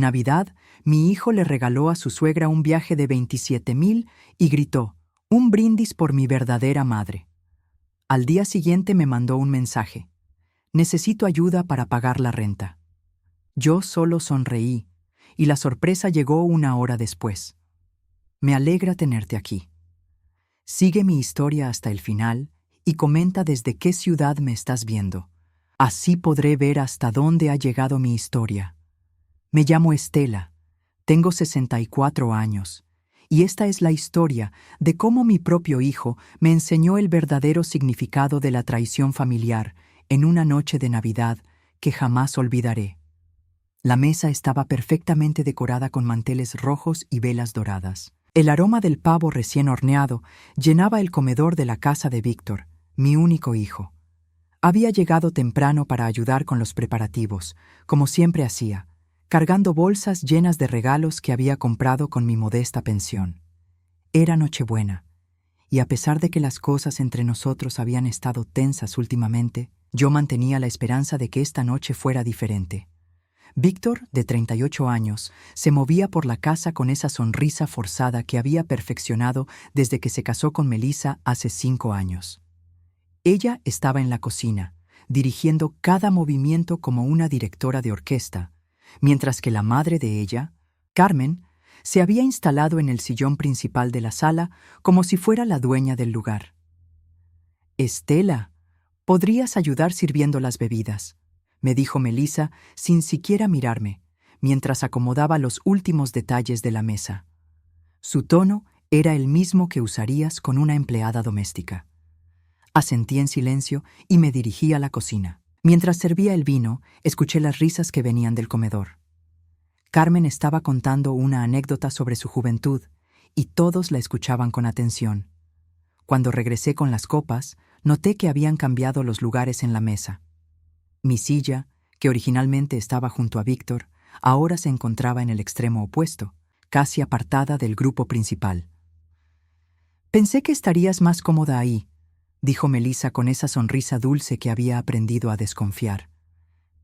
Navidad, mi hijo le regaló a su suegra un viaje de 27,000 y gritó, «Un brindis por mi verdadera madre». Al día siguiente me mandó un mensaje. «Necesito ayuda para pagar la renta». Yo solo sonreí, y la sorpresa llegó una hora después. «Me alegra tenerte aquí. Sigue mi historia hasta el final y comenta desde qué ciudad me estás viendo. Así podré ver hasta dónde ha llegado mi historia. Me llamo Estela, tengo 64 años, y esta es la historia de cómo mi propio hijo me enseñó el verdadero significado de la traición familiar en una noche de Navidad que jamás olvidaré». La mesa estaba perfectamente decorada con manteles rojos y velas doradas. El aroma del pavo recién horneado llenaba el comedor de la casa de Víctor, mi único hijo. Había llegado temprano para ayudar con los preparativos, como siempre hacía, cargando bolsas llenas de regalos que había comprado con mi modesta pensión. Era Nochebuena, y a pesar de que las cosas entre nosotros habían estado tensas últimamente, yo mantenía la esperanza de que esta noche fuera diferente. Víctor, de 38 años, se movía por la casa con esa sonrisa forzada que había perfeccionado desde que se casó con Melissa hace 5 años. Ella estaba en la cocina, dirigiendo cada movimiento como una directora de orquesta, mientras que la madre de ella, Carmen, se había instalado en el sillón principal de la sala como si fuera la dueña del lugar. «Estela, ¿podrías ayudar sirviendo las bebidas?», me dijo Melissa sin siquiera mirarme, mientras acomodaba los últimos detalles de la mesa. Su tono era el mismo que usarías con una empleada doméstica. Asentí en silencio y me dirigí a la cocina. Mientras servía el vino, escuché las risas que venían del comedor. Carmen estaba contando una anécdota sobre su juventud, y todos la escuchaban con atención. Cuando regresé con las copas, noté que habían cambiado los lugares en la mesa. Mi silla, que originalmente estaba junto a Víctor, ahora se encontraba en el extremo opuesto, casi apartada del grupo principal. «Pensé que estarías más cómoda ahí», dijo Melissa con esa sonrisa dulce que había aprendido a desconfiar.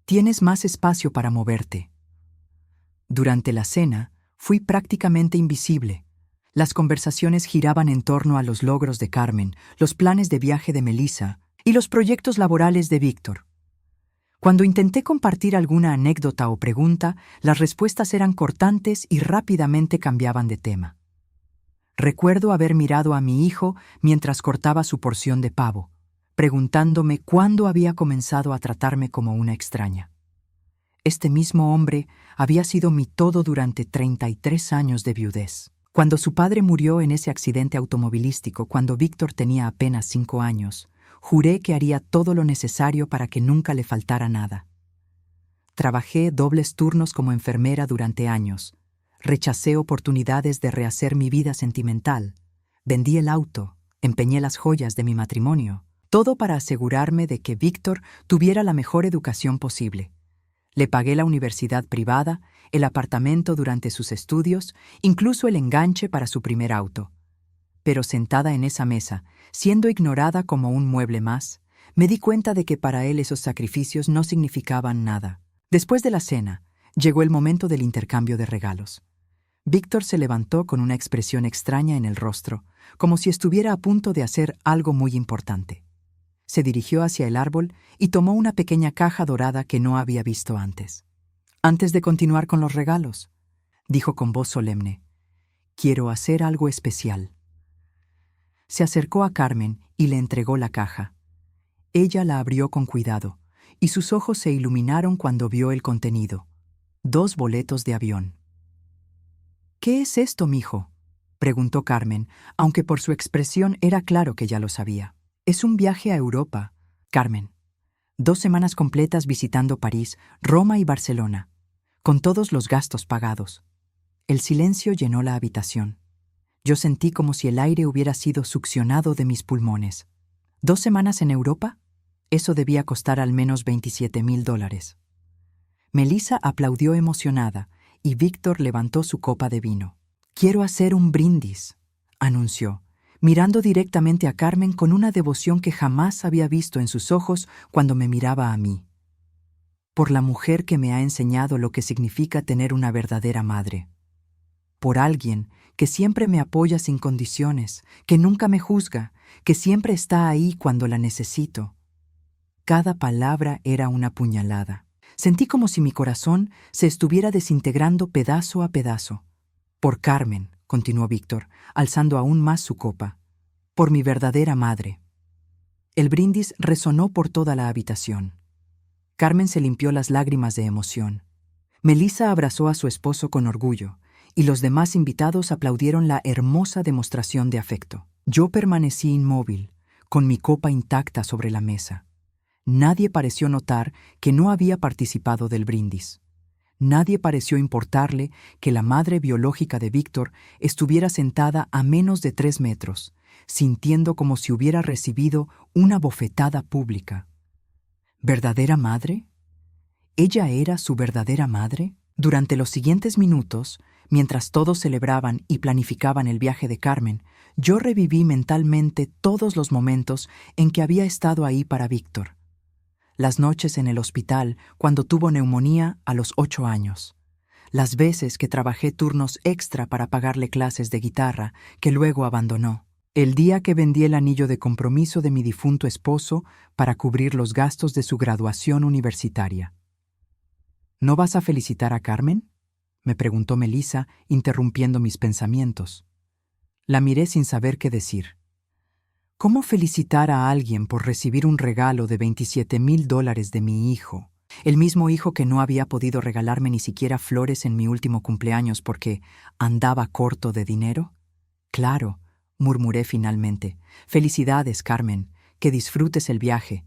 «Tienes más espacio para moverte». Durante la cena, fui prácticamente invisible. Las conversaciones giraban en torno a los logros de Carmen, los planes de viaje de Melissa y los proyectos laborales de Víctor. Cuando intenté compartir alguna anécdota o pregunta, las respuestas eran cortantes y rápidamente cambiaban de tema. Recuerdo haber mirado a mi hijo mientras cortaba su porción de pavo, preguntándome cuándo había comenzado a tratarme como una extraña. Este mismo hombre había sido mi todo durante 33 años de viudez. Cuando su padre murió en ese accidente automovilístico cuando Víctor tenía apenas 5 años, juré que haría todo lo necesario para que nunca le faltara nada. Trabajé dobles turnos como enfermera durante años. Rechacé oportunidades de rehacer mi vida sentimental. Vendí el auto, empeñé las joyas de mi matrimonio, todo para asegurarme de que Víctor tuviera la mejor educación posible. Le pagué la universidad privada, el apartamento durante sus estudios, incluso el enganche para su primer auto. Pero sentada en esa mesa, siendo ignorada como un mueble más, me di cuenta de que para él esos sacrificios no significaban nada. Después de la cena, llegó el momento del intercambio de regalos. Víctor se levantó con una expresión extraña en el rostro, como si estuviera a punto de hacer algo muy importante. Se dirigió hacia el árbol y tomó una pequeña caja dorada que no había visto antes. «Antes de continuar con los regalos», dijo con voz solemne, «quiero hacer algo especial». Se acercó a Carmen y le entregó la caja. Ella la abrió con cuidado, y sus ojos se iluminaron cuando vio el contenido. 2 boletos de avión. «¿Qué es esto, mijo?», preguntó Carmen, aunque por su expresión era claro que ya lo sabía. «Es un viaje a Europa, Carmen. 2 semanas completas visitando París, Roma y Barcelona, con todos los gastos pagados». El silencio llenó la habitación. Yo sentí como si el aire hubiera sido succionado de mis pulmones. ¿2 semanas en Europa? Eso debía costar al menos $27,000. Melissa aplaudió emocionada y Víctor levantó su copa de vino. «Quiero hacer un brindis», anunció, mirando directamente a Carmen con una devoción que jamás había visto en sus ojos cuando me miraba a mí. por la mujer que me ha enseñado lo que significa tener una verdadera madre, por alguien que siempre me apoya sin condiciones, que nunca me juzga, que siempre está ahí cuando la necesito. Cada palabra era una puñalada. Sentí como si mi corazón se estuviera desintegrando pedazo a pedazo. Por Carmen, continuó Víctor, alzando aún más su copa. Por mi verdadera madre. El brindis resonó por toda la habitación. Carmen se limpió las lágrimas de emoción. Melissa abrazó a su esposo con orgullo, y los demás invitados aplaudieron la hermosa demostración de afecto. Yo permanecí inmóvil, con mi copa intacta sobre la mesa. Nadie pareció notar que no había participado del brindis. Nadie pareció importarle que la madre biológica de Víctor estuviera sentada a menos de 3 metros, sintiendo como si hubiera recibido una bofetada pública. ¿Verdadera madre? ¿Ella era su verdadera madre? Durante los siguientes minutos, mientras todos celebraban y planificaban el viaje de Carmen, yo reviví mentalmente todos los momentos en que había estado ahí para Víctor. Las noches en el hospital cuando tuvo neumonía a los 8 años. Las veces que trabajé turnos extra para pagarle clases de guitarra que luego abandonó. El día que vendí el anillo de compromiso de mi difunto esposo para cubrir los gastos de su graduación universitaria. ¿No vas a felicitar a Carmen?, me preguntó Melissa, interrumpiendo mis pensamientos. La miré sin saber qué decir. ¿Cómo felicitar a alguien por recibir un regalo de $27,000 de mi hijo? El mismo hijo que no había podido regalarme ni siquiera flores en mi último cumpleaños porque andaba corto de dinero. Claro, murmuré finalmente. Felicidades, Carmen, que disfrutes el viaje.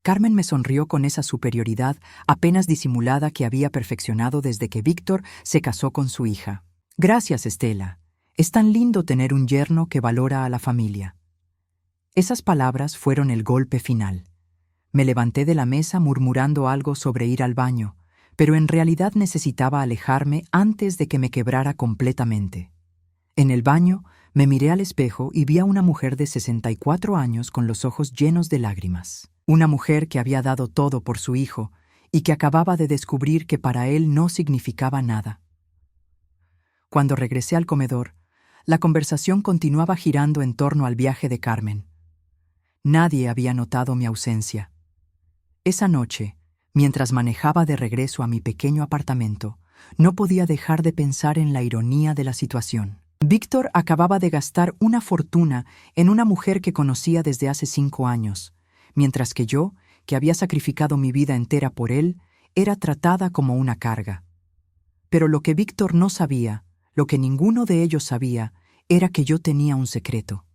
Carmen me sonrió con esa superioridad apenas disimulada que había perfeccionado desde que Víctor se casó con su hija. Gracias, Estela. Es tan lindo tener un yerno que valora a la familia. Esas palabras fueron el golpe final. Me levanté de la mesa murmurando algo sobre ir al baño, pero en realidad necesitaba alejarme antes de que me quebrara completamente. En el baño, me miré al espejo y vi a una mujer de 64 años con los ojos llenos de lágrimas. Una mujer que había dado todo por su hijo y que acababa de descubrir que para él no significaba nada. Cuando regresé al comedor, la conversación continuaba girando en torno al viaje de Carmen. Nadie había notado mi ausencia. Esa noche, mientras manejaba de regreso a mi pequeño apartamento, no podía dejar de pensar en la ironía de la situación. Víctor acababa de gastar una fortuna en una mujer que conocía desde hace 5 años, mientras que yo, que había sacrificado mi vida entera por él, era tratada como una carga. Pero lo que Víctor no sabía, lo que ninguno de ellos sabía, era que yo tenía un secreto.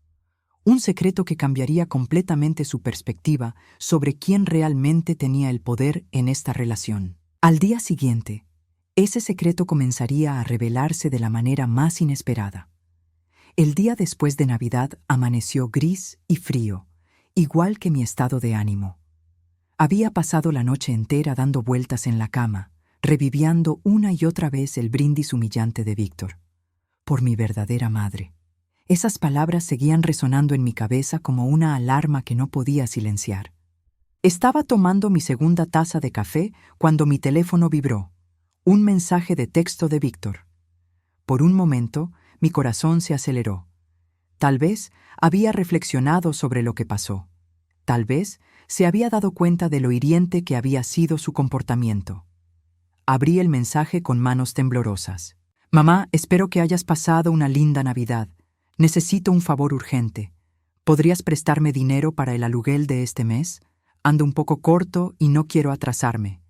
Un secreto que cambiaría completamente su perspectiva sobre quién realmente tenía el poder en esta relación. Al día siguiente, ese secreto comenzaría a revelarse de la manera más inesperada. El día después de Navidad amaneció gris y frío, igual que mi estado de ánimo. Había pasado la noche entera dando vueltas en la cama, reviviendo una y otra vez el brindis humillante de Víctor. Por mi verdadera madre. Esas palabras seguían resonando en mi cabeza como una alarma que no podía silenciar. Estaba tomando mi segunda taza de café cuando mi teléfono vibró. Un mensaje de texto de Víctor. Por un momento, mi corazón se aceleró. Tal vez había reflexionado sobre lo que pasó. Tal vez se había dado cuenta de lo hiriente que había sido su comportamiento. Abrí el mensaje con manos temblorosas. Mamá, espero que hayas pasado una linda Navidad. Necesito un favor urgente. ¿Podrías prestarme dinero para el aluguel de este mes? Ando un poco corto y no quiero atrasarme.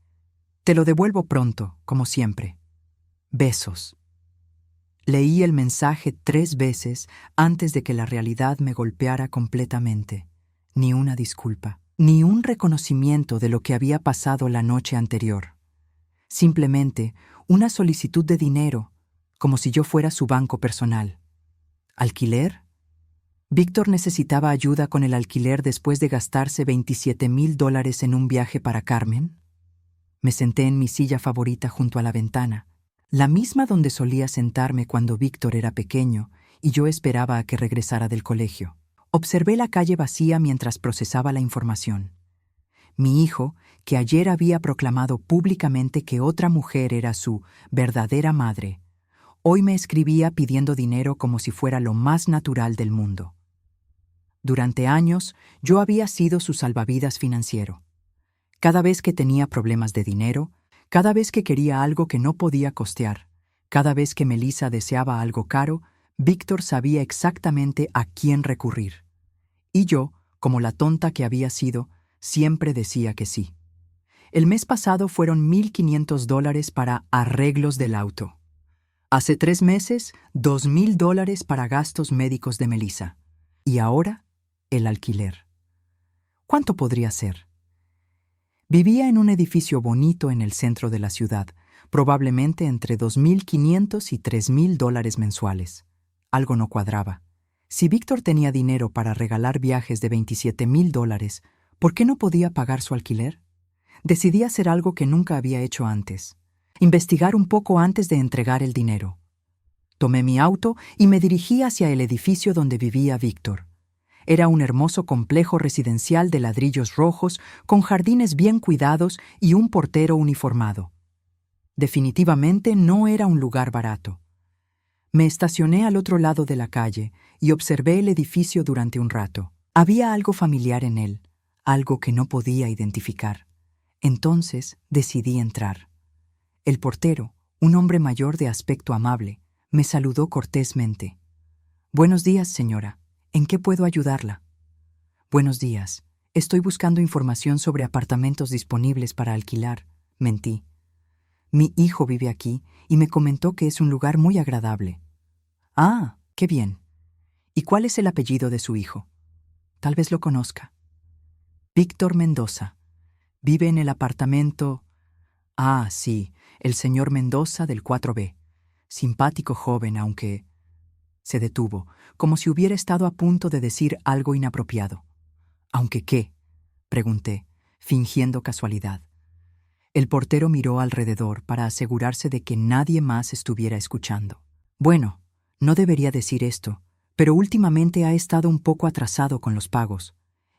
Te lo devuelvo pronto, como siempre. Besos. Leí el mensaje 3 veces antes de que la realidad me golpeara completamente. Ni una disculpa, ni un reconocimiento de lo que había pasado la noche anterior. Simplemente una solicitud de dinero, como si yo fuera su banco personal. ¿Alquiler? Víctor necesitaba ayuda con el alquiler después de gastarse $27,000 en un viaje para Carmen. Me senté en mi silla favorita junto a la ventana, la misma donde solía sentarme cuando Víctor era pequeño y yo esperaba a que regresara del colegio. Observé la calle vacía mientras procesaba la información. Mi hijo, que ayer había proclamado públicamente que otra mujer era su verdadera madre, hoy me escribía pidiendo dinero como si fuera lo más natural del mundo. Durante años, yo había sido su salvavidas financiero. Cada vez que tenía problemas de dinero, cada vez que quería algo que no podía costear, cada vez que Melissa deseaba algo caro, Víctor sabía exactamente a quién recurrir. Y yo, como la tonta que había sido, siempre decía que sí. El mes pasado fueron $1,500 para arreglos del auto. Hace 3 meses, $2,000 para gastos médicos de Melissa. Y ahora, el alquiler. ¿Cuánto podría ser? Vivía en un edificio bonito en el centro de la ciudad, probablemente entre $2,500 y $3,000 mensuales. Algo no cuadraba. Si Víctor tenía dinero para regalar viajes de $27,000, ¿por qué no podía pagar su alquiler? Decidí hacer algo que nunca había hecho antes. Investigar un poco antes de entregar el dinero. Tomé mi auto y me dirigí hacia el edificio donde vivía Víctor. Era un hermoso complejo residencial de ladrillos rojos, con jardines bien cuidados y un portero uniformado. Definitivamente no era un lugar barato. Me estacioné al otro lado de la calle y observé el edificio durante un rato. Había algo familiar en él, algo que no podía identificar. Entonces decidí entrar. El portero, un hombre mayor de aspecto amable, me saludó cortésmente. «Buenos días, señora. ¿En qué puedo ayudarla?» «Buenos días. Estoy buscando información sobre apartamentos disponibles para alquilar», mentí. «Mi hijo vive aquí y me comentó que es un lugar muy agradable». «Ah, qué bien. ¿Y cuál es el apellido de su hijo? Tal vez lo conozca». «Víctor Mendoza. Vive en el apartamento...» «Ah, sí, el señor Mendoza del 4B. Simpático joven, aunque...» Se detuvo, como si hubiera estado a punto de decir algo inapropiado. «¿Aunque qué?», pregunté, fingiendo casualidad. El portero miró alrededor para asegurarse de que nadie más estuviera escuchando. «Bueno, no debería decir esto, pero últimamente ha estado un poco atrasado con los pagos.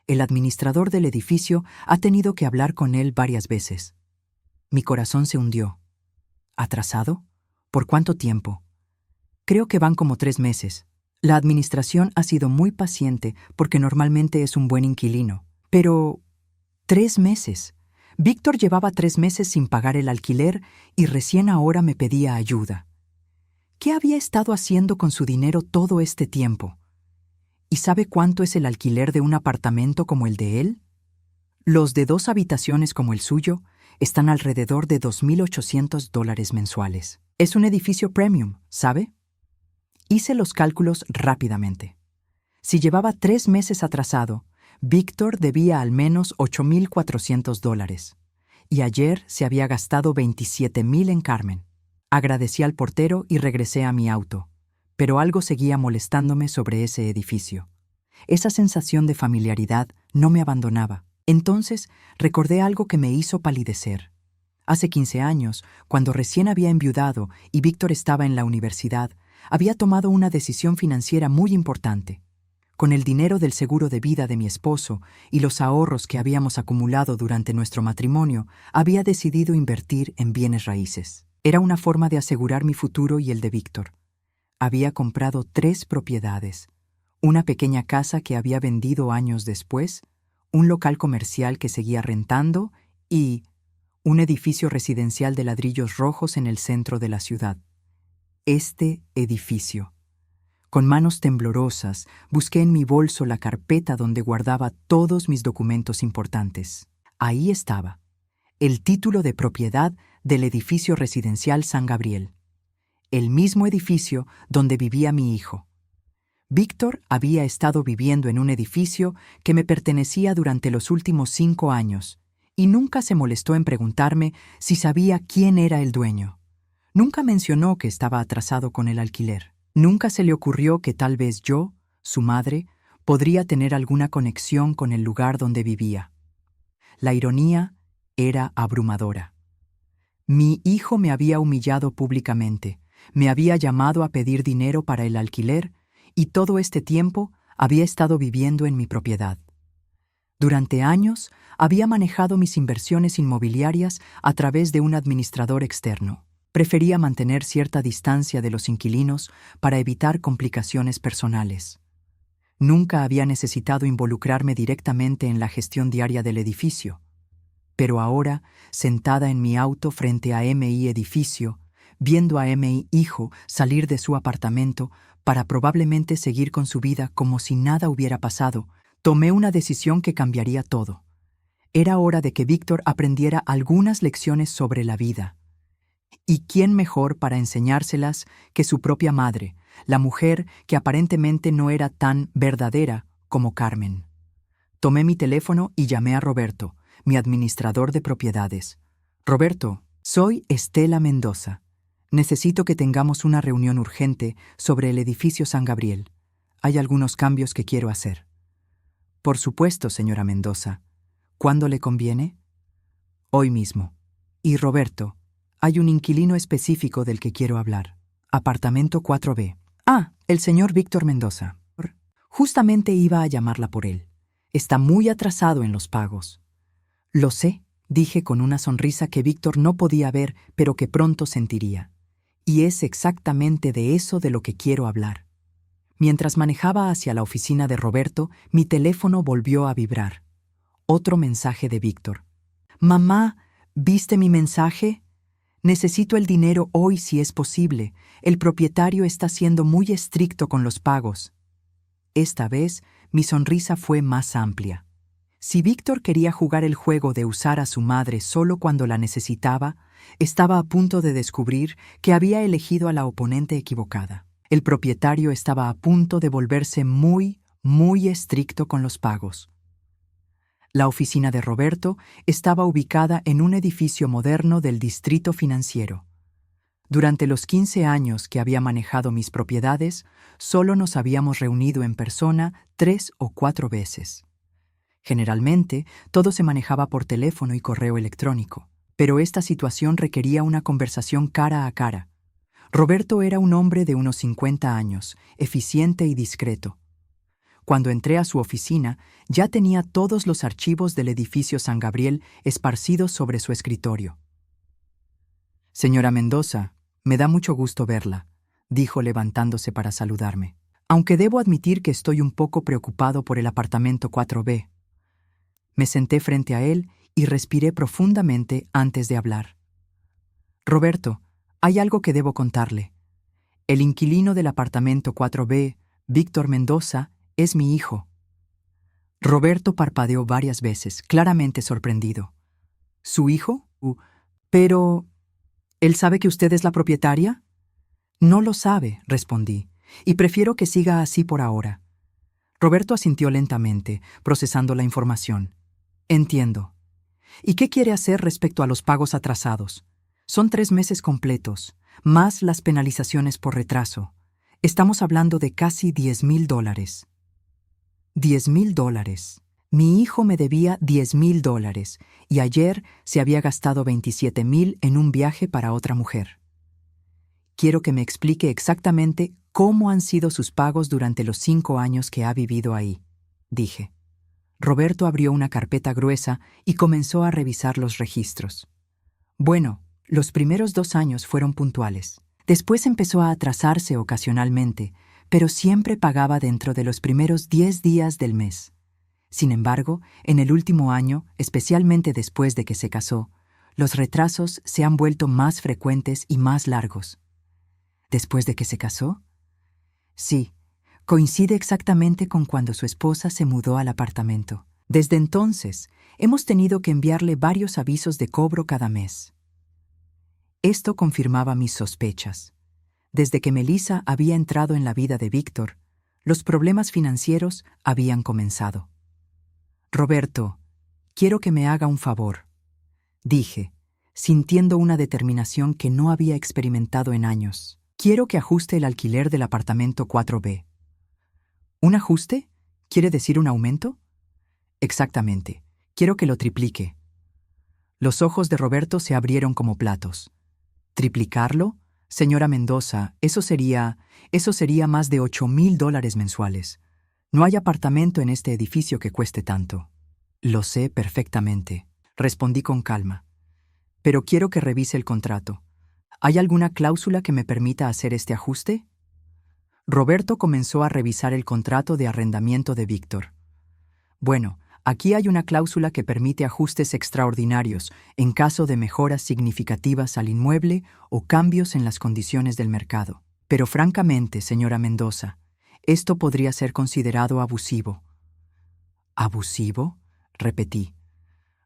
El administrador del edificio ha tenido que hablar con él varias veces». Mi corazón se hundió. ¿Atrasado? ¿Por cuánto tiempo? Creo que van como 3 meses. La administración ha sido muy paciente porque normalmente es un buen inquilino. Pero... 3 meses. Víctor llevaba 3 meses sin pagar el alquiler y recién ahora me pedía ayuda. ¿Qué había estado haciendo con su dinero todo este tiempo? ¿Y sabe cuánto es el alquiler de un apartamento como el de él? Los de 2 habitaciones como el suyo están alrededor de $2,800 mensuales. Es un edificio premium, ¿sabe? Hice los cálculos rápidamente. Si llevaba 3 meses atrasado, Víctor debía al menos $8,400. Y ayer se había gastado $27,000 en Carmen. Agradecí al portero y regresé a mi auto, pero algo seguía molestándome sobre ese edificio. Esa sensación de familiaridad no me abandonaba. Entonces recordé algo que me hizo palidecer. Hace 15 años, cuando recién había enviudado y Víctor estaba en la universidad, había tomado una decisión financiera muy importante. Con el dinero del seguro de vida de mi esposo y los ahorros que habíamos acumulado durante nuestro matrimonio, había decidido invertir en bienes raíces. Era una forma de asegurar mi futuro y el de Víctor. Había comprado 3 propiedades: una pequeña casa que había vendido años después, un local comercial que seguía rentando y un edificio residencial de ladrillos rojos en el centro de la ciudad. Este edificio. Con manos temblorosas, busqué en mi bolso la carpeta donde guardaba todos mis documentos importantes. Ahí estaba, el título de propiedad del edificio residencial San Gabriel, el mismo edificio donde vivía mi hijo. Víctor había estado viviendo en un edificio que me pertenecía durante los últimos 5 años, y nunca se molestó en preguntarme si sabía quién era el dueño. Nunca mencionó que estaba atrasado con el alquiler. Nunca se le ocurrió que tal vez yo, su madre, podría tener alguna conexión con el lugar donde vivía. La ironía era abrumadora. Mi hijo me había humillado públicamente, me había llamado a pedir dinero para el alquiler y todo este tiempo había estado viviendo en mi propiedad. Durante años había manejado mis inversiones inmobiliarias a través de un administrador externo. Prefería mantener cierta distancia de los inquilinos para evitar complicaciones personales. Nunca había necesitado involucrarme directamente en la gestión diaria del edificio. Pero ahora, sentada en mi auto frente a M.I. Edificio, viendo a M.I. Hijo salir de su apartamento para probablemente seguir con su vida como si nada hubiera pasado, tomé una decisión que cambiaría todo. Era hora de que Víctor aprendiera algunas lecciones sobre la vida. ¿Y quién mejor para enseñárselas que su propia madre, la mujer que aparentemente no era tan verdadera como Carmen? Tomé mi teléfono y llamé a Roberto, mi administrador de propiedades. Roberto, soy Estela Mendoza. Necesito que tengamos una reunión urgente sobre el edificio San Gabriel. Hay algunos cambios que quiero hacer. Por supuesto, señora Mendoza. ¿Cuándo le conviene? Hoy mismo. Y Roberto, hay un inquilino específico del que quiero hablar. Apartamento 4B. Ah, el señor Víctor Mendoza. Justamente iba a llamarla por él. Está muy atrasado en los pagos. Lo sé, dije con una sonrisa que Víctor no podía ver, pero que pronto sentiría. Y es exactamente de eso de lo que quiero hablar. Mientras manejaba hacia la oficina de Roberto, mi teléfono volvió a vibrar. Otro mensaje de Víctor. Mamá, ¿viste mi mensaje? Necesito el dinero hoy si es posible. El propietario está siendo muy estricto con los pagos. Esta vez, mi sonrisa fue más amplia. Si Víctor quería jugar el juego de usar a su madre solo cuando la necesitaba, estaba a punto de descubrir que había elegido a la oponente equivocada. El propietario estaba a punto de volverse muy estricto con los pagos. La oficina de Roberto estaba ubicada en un edificio moderno del distrito financiero. Durante los 15 años que había manejado mis propiedades, solo nos habíamos reunido en persona 3 o 4 veces. Generalmente, todo se manejaba por teléfono y correo electrónico, pero esta situación requería una conversación cara a cara. Roberto era un hombre de unos 50 años, eficiente y discreto. Cuando entré a su oficina, ya tenía todos los archivos del edificio San Gabriel esparcidos sobre su escritorio. Señora Mendoza, me da mucho gusto verla, dijo levantándose para saludarme. Aunque debo admitir que estoy un poco preocupado por el apartamento 4B. Me senté frente a él y respiré profundamente antes de hablar. Roberto, hay algo que debo contarle. El inquilino del apartamento 4B, Víctor Mendoza, es mi hijo. Roberto parpadeó varias veces, claramente sorprendido. ¿Su hijo? Pero... ¿él sabe que usted es la propietaria? No lo sabe, respondí, y prefiero que siga así por ahora. Roberto asintió lentamente, procesando la información. Entiendo. ¿Y qué quiere hacer respecto a los pagos atrasados? Son 3 meses completos, más las penalizaciones por retraso. Estamos hablando de casi $10,000. $10,000. Mi hijo me debía $10,000 y ayer se había gastado 27,000 en un viaje para otra mujer. Quiero que me explique exactamente cómo han sido sus pagos durante los 5 años que ha vivido ahí, dije. Roberto abrió una carpeta gruesa y comenzó a revisar los registros. Bueno, los primeros 2 años fueron puntuales. Después empezó a atrasarse ocasionalmente, pero siempre pagaba dentro de los primeros 10 días del mes. Sin embargo, en el último año, especialmente después de que se casó, los retrasos se han vuelto más frecuentes y más largos. ¿Después de que se casó? Sí, coincide exactamente con cuando su esposa se mudó al apartamento. Desde entonces, hemos tenido que enviarle varios avisos de cobro cada mes. Esto confirmaba mis sospechas. Desde que Melissa había entrado en la vida de Víctor, los problemas financieros habían comenzado. Roberto, quiero que me haga un favor, dije, sintiendo una determinación que no había experimentado en años. Quiero que ajuste el alquiler del apartamento 4B. ¿Un ajuste? ¿Quiere decir un aumento? Exactamente. Quiero que lo triplique. Los ojos de Roberto se abrieron como platos. ¿Triplicarlo? Señora Mendoza, eso sería más de $8,000 mensuales. No hay apartamento en este edificio que cueste tanto. Lo sé perfectamente, respondí con calma. Pero quiero que revise el contrato. ¿Hay alguna cláusula que me permita hacer este ajuste? Roberto comenzó a revisar el contrato de arrendamiento de Víctor. Bueno, aquí hay una cláusula que permite ajustes extraordinarios en caso de mejoras significativas al inmueble o cambios en las condiciones del mercado. Pero francamente, señora Mendoza, esto podría ser considerado abusivo. ¿Abusivo?, repetí.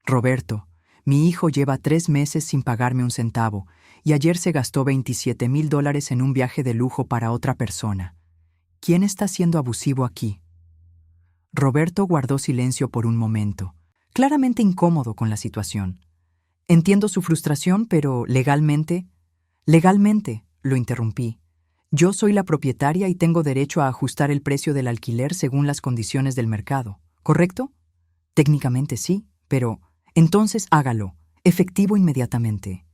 Roberto, mi hijo lleva 3 meses sin pagarme un centavo y ayer se gastó $27,000 en un viaje de lujo para otra persona. ¿Quién está siendo abusivo aquí? Roberto guardó silencio por un momento, claramente incómodo con la situación. Entiendo su frustración, pero legalmente, lo interrumpí. Yo soy la propietaria y tengo derecho a ajustar el precio del alquiler según las condiciones del mercado, ¿correcto? Técnicamente sí, pero entonces hágalo, efectivo inmediatamente.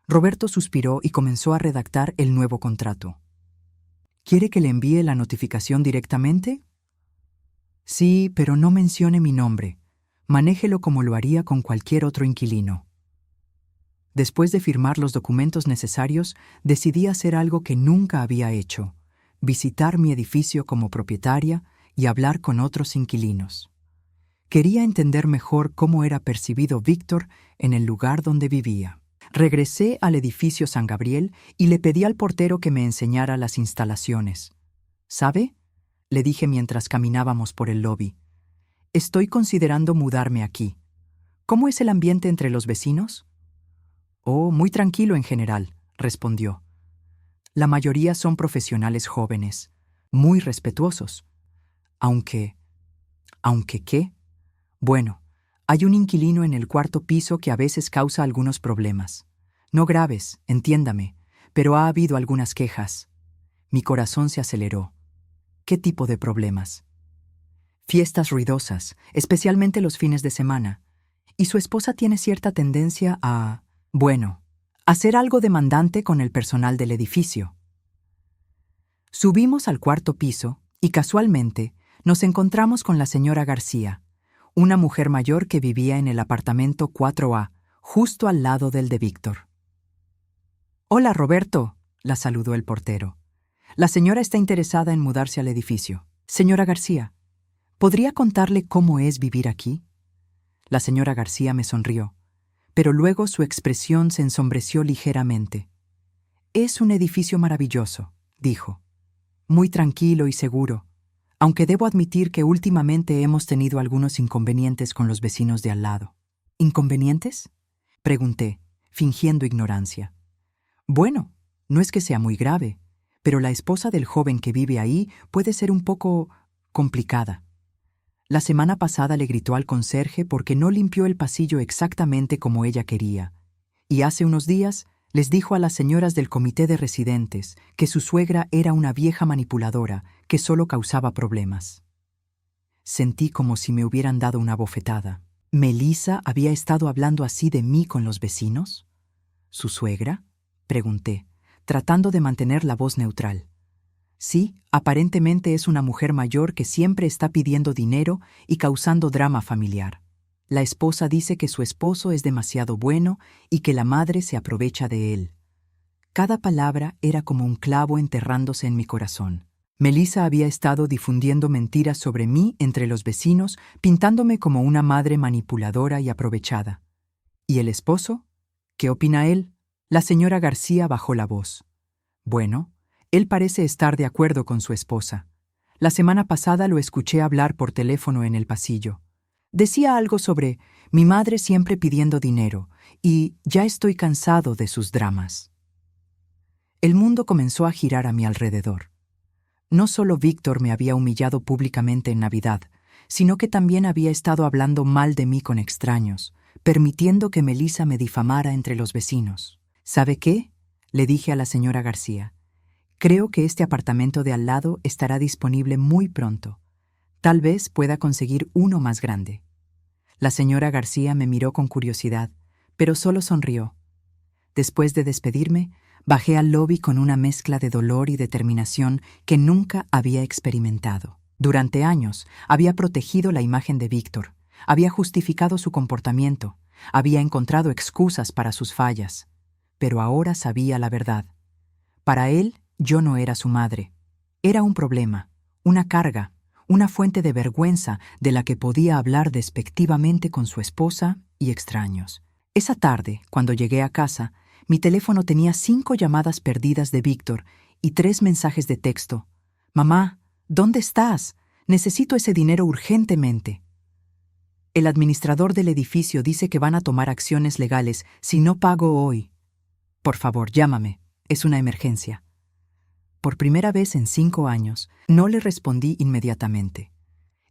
Roberto suspiró y comenzó a redactar el nuevo contrato. ¿Quiere que le envíe la notificación directamente? Sí, pero no mencione mi nombre. Manéjelo como lo haría con cualquier otro inquilino. Después de firmar los documentos necesarios, decidí hacer algo que nunca había hecho: visitar mi edificio como propietaria y hablar con otros inquilinos. Quería entender mejor cómo era percibido Víctor en el lugar donde vivía. Regresé al edificio San Gabriel y le pedí al portero que me enseñara las instalaciones. ¿Sabe?, le dije mientras caminábamos por el lobby. Estoy considerando mudarme aquí. ¿Cómo es el ambiente entre los vecinos? Oh, muy tranquilo en general, respondió. La mayoría son profesionales jóvenes, muy respetuosos. ¿Aunque qué? Bueno, hay un inquilino en el 4.º piso que a veces causa algunos problemas. No graves, entiéndame, pero ha habido algunas quejas. Mi corazón se aceleró. ¿Qué tipo de problemas? Fiestas ruidosas, especialmente los fines de semana. Y su esposa tiene cierta tendencia a, hacer algo demandante con el personal del edificio. Subimos al 4.º piso y casualmente nos encontramos con la señora García, una mujer mayor que vivía en el apartamento 4A, justo al lado del de Víctor. «Hola, Roberto», la saludó el portero. «La señora está interesada en mudarse al edificio. Señora García, ¿podría contarle cómo es vivir aquí?» La señora García me sonrió, pero luego su expresión se ensombreció ligeramente. «Es un edificio maravilloso», dijo. «Muy tranquilo y seguro, aunque debo admitir que últimamente hemos tenido algunos inconvenientes con los vecinos de al lado». «¿Inconvenientes?», pregunté, fingiendo ignorancia. «Bueno, no es que sea muy grave, pero la esposa del joven que vive ahí puede ser un poco complicada. La semana pasada le gritó al conserje porque no limpió el pasillo exactamente como ella quería, y hace unos días les dijo a las señoras del comité de residentes que su suegra era una vieja manipuladora que solo causaba problemas». Sentí como si me hubieran dado una bofetada. ¿Melissa había estado hablando así de mí con los vecinos? ¿Su suegra?, pregunté, tratando de mantener la voz neutral. Sí, aparentemente es una mujer mayor que siempre está pidiendo dinero y causando drama familiar. La esposa dice que su esposo es demasiado bueno y que la madre se aprovecha de él. Cada palabra era como un clavo enterrándose en mi corazón. Melissa había estado difundiendo mentiras sobre mí entre los vecinos, pintándome como una madre manipuladora y aprovechada. ¿Y el esposo? ¿Qué opina él? La señora García bajó la voz. Bueno, él parece estar de acuerdo con su esposa. La semana pasada lo escuché hablar por teléfono en el pasillo. Decía algo sobre mi madre siempre pidiendo dinero y ya estoy cansado de sus dramas. El mundo comenzó a girar a mi alrededor. No solo Víctor me había humillado públicamente en Navidad, sino que también había estado hablando mal de mí con extraños, permitiendo que Melissa me difamara entre los vecinos. ¿Sabe qué?, le dije a la señora García. Creo que este apartamento de al lado estará disponible muy pronto. Tal vez pueda conseguir uno más grande. La señora García me miró con curiosidad, pero solo sonrió. Después de despedirme, bajé al lobby con una mezcla de dolor y determinación que nunca había experimentado. Durante años había protegido la imagen de Víctor, Había justificado su comportamiento, había encontrado excusas para sus fallas, pero ahora sabía la verdad. Para él, yo no era su madre. Era un problema, una carga, una fuente de vergüenza de la que podía hablar despectivamente con su esposa y extraños. Esa tarde, cuando llegué a casa, mi teléfono tenía 5 llamadas perdidas de Víctor y 3 mensajes de texto. «Mamá, ¿dónde estás? Necesito ese dinero urgentemente». El administrador del edificio dice que van a tomar acciones legales si no pago hoy. Por favor, llámame. Es una emergencia. Por primera vez en 5 años, no le respondí inmediatamente.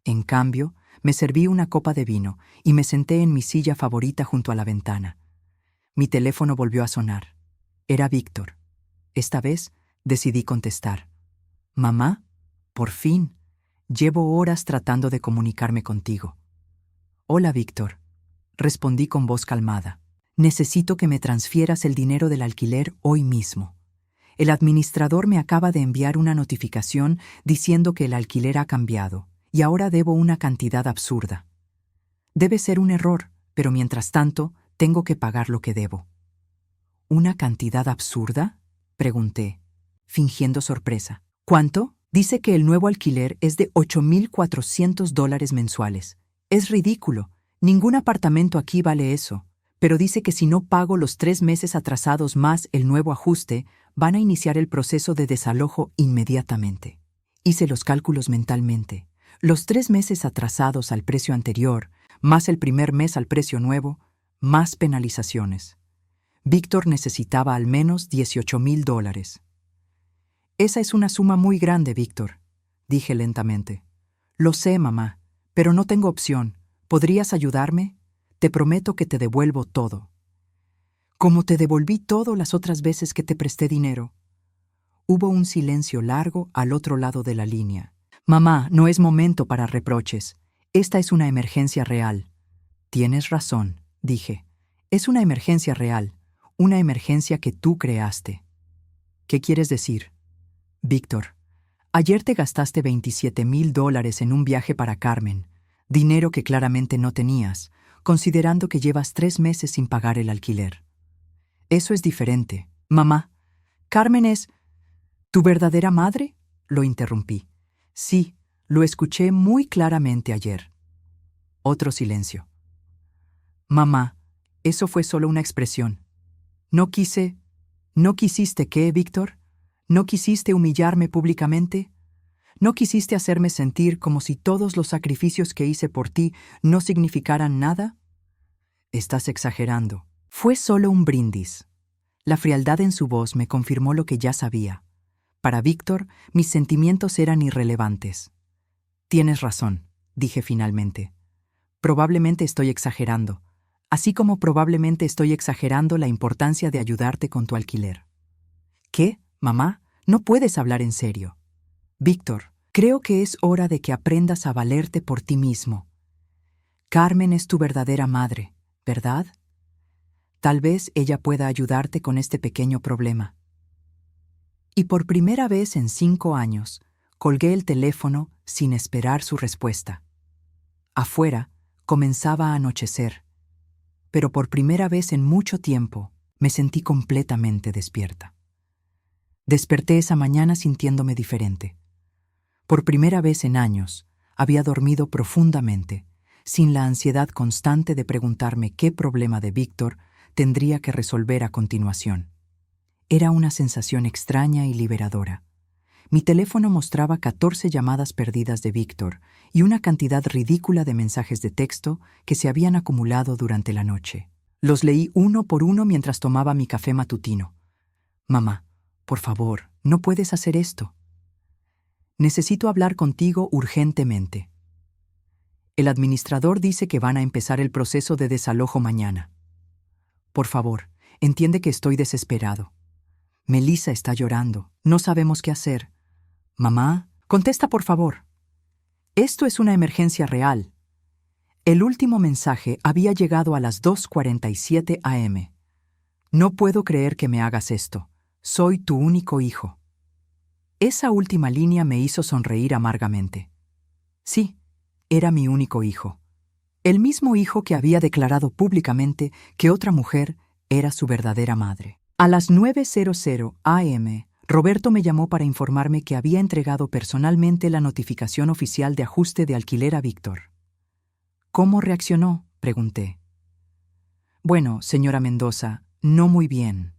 En cambio, me serví una copa de vino y me senté en mi silla favorita junto a la ventana. Mi teléfono volvió a sonar. Era Víctor. Esta vez decidí contestar. «Mamá, por fin. Llevo horas tratando de comunicarme contigo». «Hola, Víctor», respondí con voz calmada. «Necesito que me transfieras el dinero del alquiler hoy mismo. El administrador me acaba de enviar una notificación diciendo que el alquiler ha cambiado y ahora debo una cantidad absurda. Debe ser un error, pero mientras tanto, tengo que pagar lo que debo». «¿Una cantidad absurda?», pregunté, fingiendo sorpresa. «¿Cuánto?». «Dice que el nuevo alquiler es de $8,400 mensuales. Es ridículo. Ningún apartamento aquí vale eso. Pero dice que si no pago los 3 meses atrasados más el nuevo ajuste, van a iniciar el proceso de desalojo inmediatamente». Hice los cálculos mentalmente. Los 3 meses atrasados al precio anterior, más el primer mes al precio nuevo, más penalizaciones. Víctor necesitaba al menos $18,000. «Esa es una suma muy grande, Víctor», dije lentamente. «Lo sé, mamá, pero no tengo opción. ¿Podrías ayudarme? Te prometo que te devuelvo todo». «Como te devolví todo las otras veces que te presté dinero». Hubo un silencio largo al otro lado de la línea. «Mamá, no es momento para reproches. Esta es una emergencia real». «Tienes razón», dije. «Es una emergencia real, una emergencia que tú creaste». «¿Qué quieres decir?». «Víctor, ayer te gastaste $27,000 en un viaje para Carmen, dinero que claramente no tenías, considerando que llevas 3 meses sin pagar el alquiler. Eso es diferente. Mamá, ¿Carmen es tu verdadera madre?», lo interrumpí. «Sí, lo escuché muy claramente ayer». Otro silencio. «Mamá, eso fue solo una expresión. ¿No quisiste qué, Víctor? ¿No quisiste humillarme públicamente? ¿No quisiste hacerme sentir como si todos los sacrificios que hice por ti no significaran nada?». «Estás exagerando. Fue solo un brindis». La frialdad en su voz me confirmó lo que ya sabía. Para Víctor, mis sentimientos eran irrelevantes. «Tienes razón», dije finalmente. «Probablemente estoy exagerando, así como probablemente estoy exagerando la importancia de ayudarte con tu alquiler». «¿Qué, mamá? No puedes hablar en serio». «Víctor, creo que es hora de que aprendas a valerte por ti mismo. Carmen es tu verdadera madre, ¿verdad? Tal vez ella pueda ayudarte con este pequeño problema». Y por primera vez en 5 años, colgué el teléfono sin esperar su respuesta. Afuera comenzaba a anochecer, pero por primera vez en mucho tiempo me sentí completamente despierta. Desperté esa mañana sintiéndome diferente. Por primera vez en años, había dormido profundamente, sin la ansiedad constante de preguntarme qué problema de Víctor tendría que resolver a continuación. Era una sensación extraña y liberadora. Mi teléfono mostraba 14 llamadas perdidas de Víctor y una cantidad ridícula de mensajes de texto que se habían acumulado durante la noche. Los leí uno por uno mientras tomaba mi café matutino. «Mamá, por favor, no puedes hacer esto. Necesito hablar contigo urgentemente. El administrador dice que van a empezar el proceso de desalojo mañana. Por favor, entiende que estoy desesperado. Melissa está llorando. No sabemos qué hacer. Mamá, contesta por favor. Esto es una emergencia real». El último mensaje había llegado a las 2:47 a.m. «No puedo creer que me hagas esto. Soy tu único hijo». Esa última línea me hizo sonreír amargamente. Sí, era mi único hijo. El mismo hijo que había declarado públicamente que otra mujer era su verdadera madre. A las 9:00 am, Roberto me llamó para informarme que había entregado personalmente la notificación oficial de ajuste de alquiler a Víctor. ¿Cómo reaccionó?, pregunté. Bueno, señora Mendoza, no muy bien.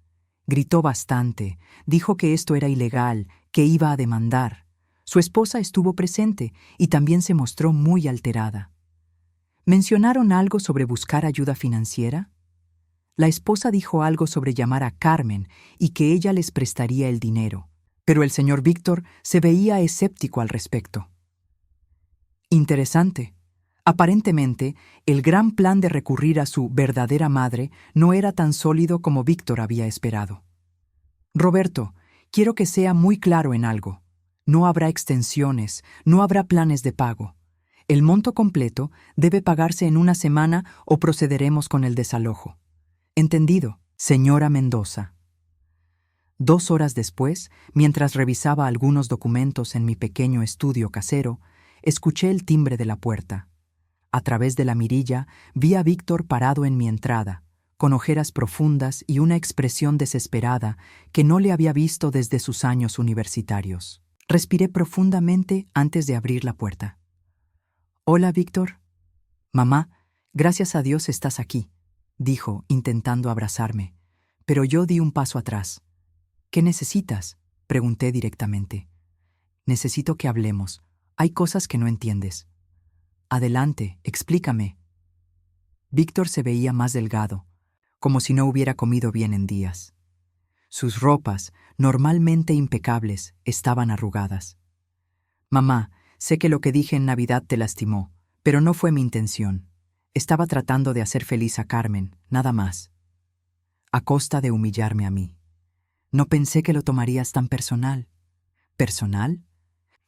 Gritó bastante, dijo que esto era ilegal, que iba a demandar. Su esposa estuvo presente y también se mostró muy alterada. ¿Mencionaron algo sobre buscar ayuda financiera? La esposa dijo algo sobre llamar a Carmen y que ella les prestaría el dinero, pero el señor Víctor se veía escéptico al respecto. Interesante. Aparentemente, el gran plan de recurrir a su verdadera madre no era tan sólido como Víctor había esperado. Roberto, quiero que sea muy claro en algo. No habrá extensiones, no habrá planes de pago. El monto completo debe pagarse en una semana o procederemos con el desalojo. Entendido, señora Mendoza. 2 horas después, mientras revisaba algunos documentos en mi pequeño estudio casero, escuché el timbre de la puerta. A través de la mirilla vi a Víctor parado en mi entrada, con ojeras profundas y una expresión desesperada que no le había visto desde sus años universitarios. Respiré profundamente antes de abrir la puerta. «Hola, Víctor». «Mamá, gracias a Dios estás aquí», dijo, intentando abrazarme, pero yo di un paso atrás. «¿Qué necesitas?», pregunté directamente. «Necesito que hablemos. Hay cosas que no entiendes». «Adelante, explícame». Víctor se veía más delgado, como si no hubiera comido bien en días. Sus ropas, normalmente impecables, estaban arrugadas. «Mamá, sé que lo que dije en Navidad te lastimó, pero no fue mi intención. Estaba tratando de hacer feliz a Carmen, nada más. A costa de humillarme a mí. No pensé que lo tomarías tan personal». «¿Personal?»,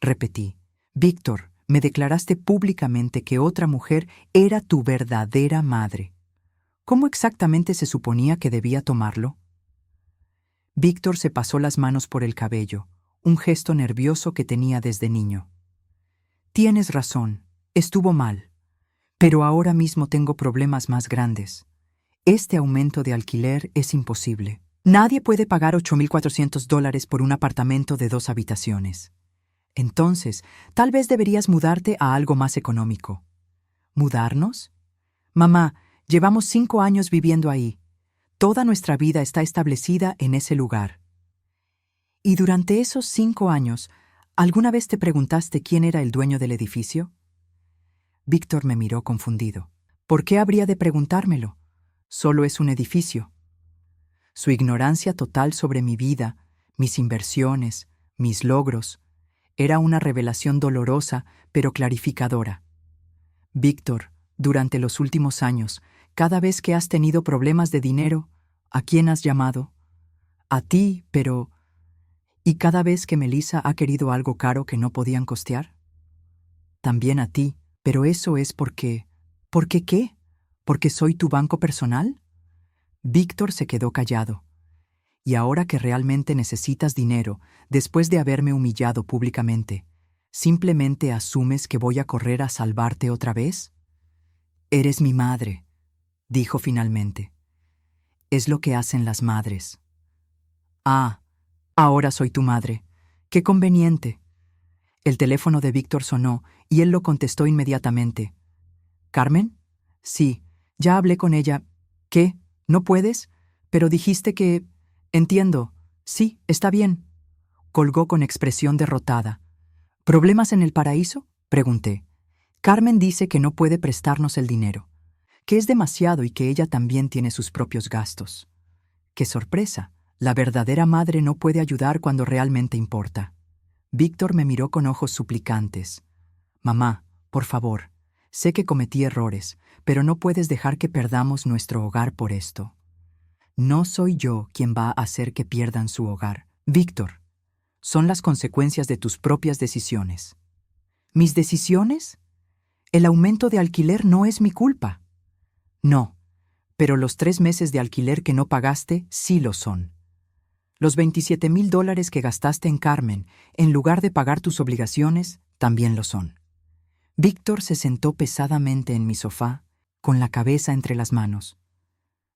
repetí. «Víctor, me declaraste públicamente que otra mujer era tu verdadera madre. ¿Cómo exactamente se suponía que debía tomarlo?». Víctor se pasó las manos por el cabello, un gesto nervioso que tenía desde niño. «Tienes razón, estuvo mal. Pero ahora mismo tengo problemas más grandes. Este aumento de alquiler es imposible. Nadie puede pagar $8,400 por un apartamento de 2 habitaciones. Entonces, tal vez deberías mudarte a algo más económico». «¿Mudarnos?». «Mamá, llevamos 5 años viviendo ahí. Toda nuestra vida está establecida en ese lugar». «¿Y durante esos 5 años, alguna vez te preguntaste quién era el dueño del edificio?». Víctor me miró confundido. «¿Por qué habría de preguntármelo? Solo es un edificio». Su ignorancia total sobre mi vida, mis inversiones, mis logros, era una revelación dolorosa, pero clarificadora. «Víctor, durante los últimos años, cada vez que has tenido problemas de dinero, ¿a quién has llamado?». «A ti, pero...». «¿Y cada vez que Melissa ha querido algo caro que no podían costear?». «También a ti, pero eso es porque...». «¿Por qué qué? ¿Porque soy tu banco personal?». Víctor se quedó callado. «Y ahora que realmente necesitas dinero, después de haberme humillado públicamente, ¿simplemente asumes que voy a correr a salvarte otra vez?». «Eres mi madre», dijo finalmente. «Es lo que hacen las madres». «Ah, ahora soy tu madre. Qué conveniente». El teléfono de Víctor sonó y él lo contestó inmediatamente. «¿Carmen?». «Sí, ya hablé con ella». «¿Qué? ¿No puedes? Pero dijiste que...». «Entiendo. Sí, está bien». Colgó con expresión derrotada. «¿Problemas en el paraíso?», pregunté. «Carmen dice que no puede prestarnos el dinero, que es demasiado y que ella también tiene sus propios gastos». ¡Qué sorpresa! La verdadera madre no puede ayudar cuando realmente importa. Víctor me miró con ojos suplicantes. «Mamá, por favor, sé que cometí errores, pero no puedes dejar que perdamos nuestro hogar por esto». «No soy yo quien va a hacer que pierdan su hogar, Víctor. Son las consecuencias de tus propias decisiones». «¿Mis decisiones? El aumento de alquiler no es mi culpa». «No, pero los 3 meses de alquiler que no pagaste sí lo son. Los $27,000 que gastaste en Carmen, en lugar de pagar tus obligaciones, también lo son». Víctor se sentó pesadamente en mi sofá con la cabeza entre las manos.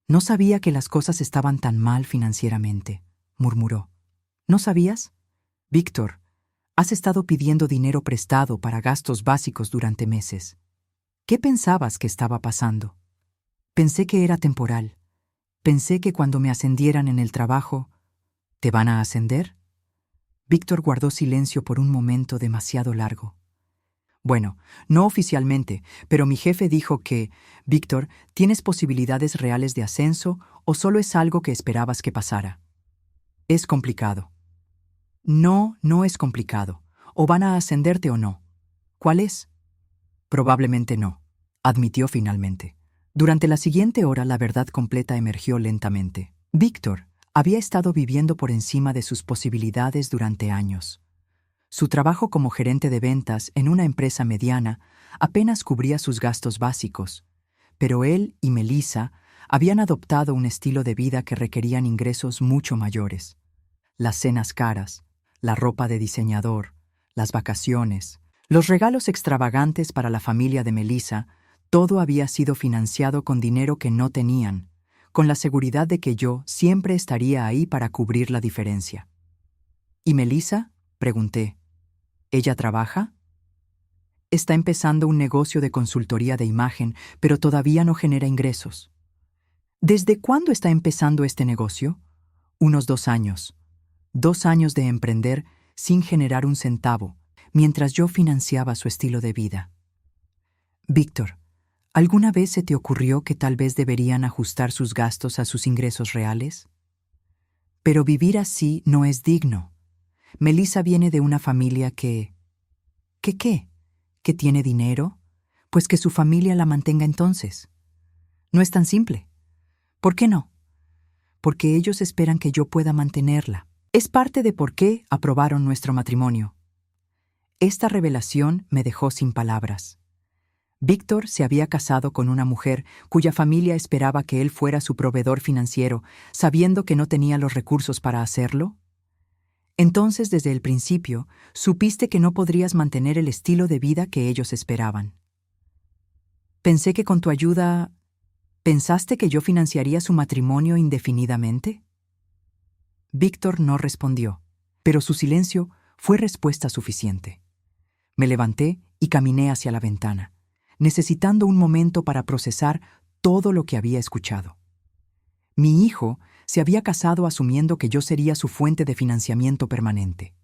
No sabía que las cosas estaban tan mal financieramente, murmuró. ¿No sabías? Víctor, has estado pidiendo dinero prestado para gastos básicos durante meses. ¿Qué pensabas que estaba pasando? Pensé que era temporal. Pensé que cuando me ascendieran en el trabajo... ¿Te van a ascender? Víctor guardó silencio por un momento demasiado largo. Bueno, no oficialmente, pero mi jefe dijo que, Víctor, ¿tienes posibilidades reales de ascenso o solo es algo que esperabas que pasara? Es complicado. No, no es complicado. O van a ascenderte o no. ¿Cuál es? Probablemente no, admitió finalmente. Durante la siguiente hora la verdad completa emergió lentamente. Víctor había estado viviendo por encima de sus posibilidades durante años. Su trabajo como gerente de ventas en una empresa mediana apenas cubría sus gastos básicos, pero él y Melissa habían adoptado un estilo de vida que requerían ingresos mucho mayores. Las cenas caras, la ropa de diseñador, las vacaciones, los regalos extravagantes para la familia de Melissa, todo había sido financiado con dinero que no tenían, con la seguridad de que yo siempre estaría ahí para cubrir la diferencia. ¿Y Melissa?, pregunté. ¿Ella trabaja? Está empezando un negocio de consultoría de imagen, pero todavía no genera ingresos. ¿Desde cuándo está empezando este negocio? Unos 2 años. 2 años de emprender sin generar un centavo, mientras yo financiaba su estilo de vida. Víctor, ¿alguna vez se te ocurrió que tal vez deberían ajustar sus gastos a sus ingresos reales? Pero vivir así no es digno. Melissa viene de una familia que... ¿Qué qué? ¿Que tiene dinero? Pues que su familia la mantenga entonces. No es tan simple. ¿Por qué no? Porque ellos esperan que yo pueda mantenerla. Es parte de por qué aprobaron nuestro matrimonio. Esta revelación me dejó sin palabras. Víctor se había casado con una mujer cuya familia esperaba que él fuera su proveedor financiero, sabiendo que no tenía los recursos para hacerlo. Entonces, desde el principio, supiste que no podrías mantener el estilo de vida que ellos esperaban. Pensé que con tu ayuda... ¿Pensaste que yo financiaría su matrimonio indefinidamente? Víctor no respondió, pero su silencio fue respuesta suficiente. Me levanté y caminé hacia la ventana, necesitando un momento para procesar todo lo que había escuchado. Mi hijo se había casado asumiendo que yo sería su fuente de financiamiento permanente.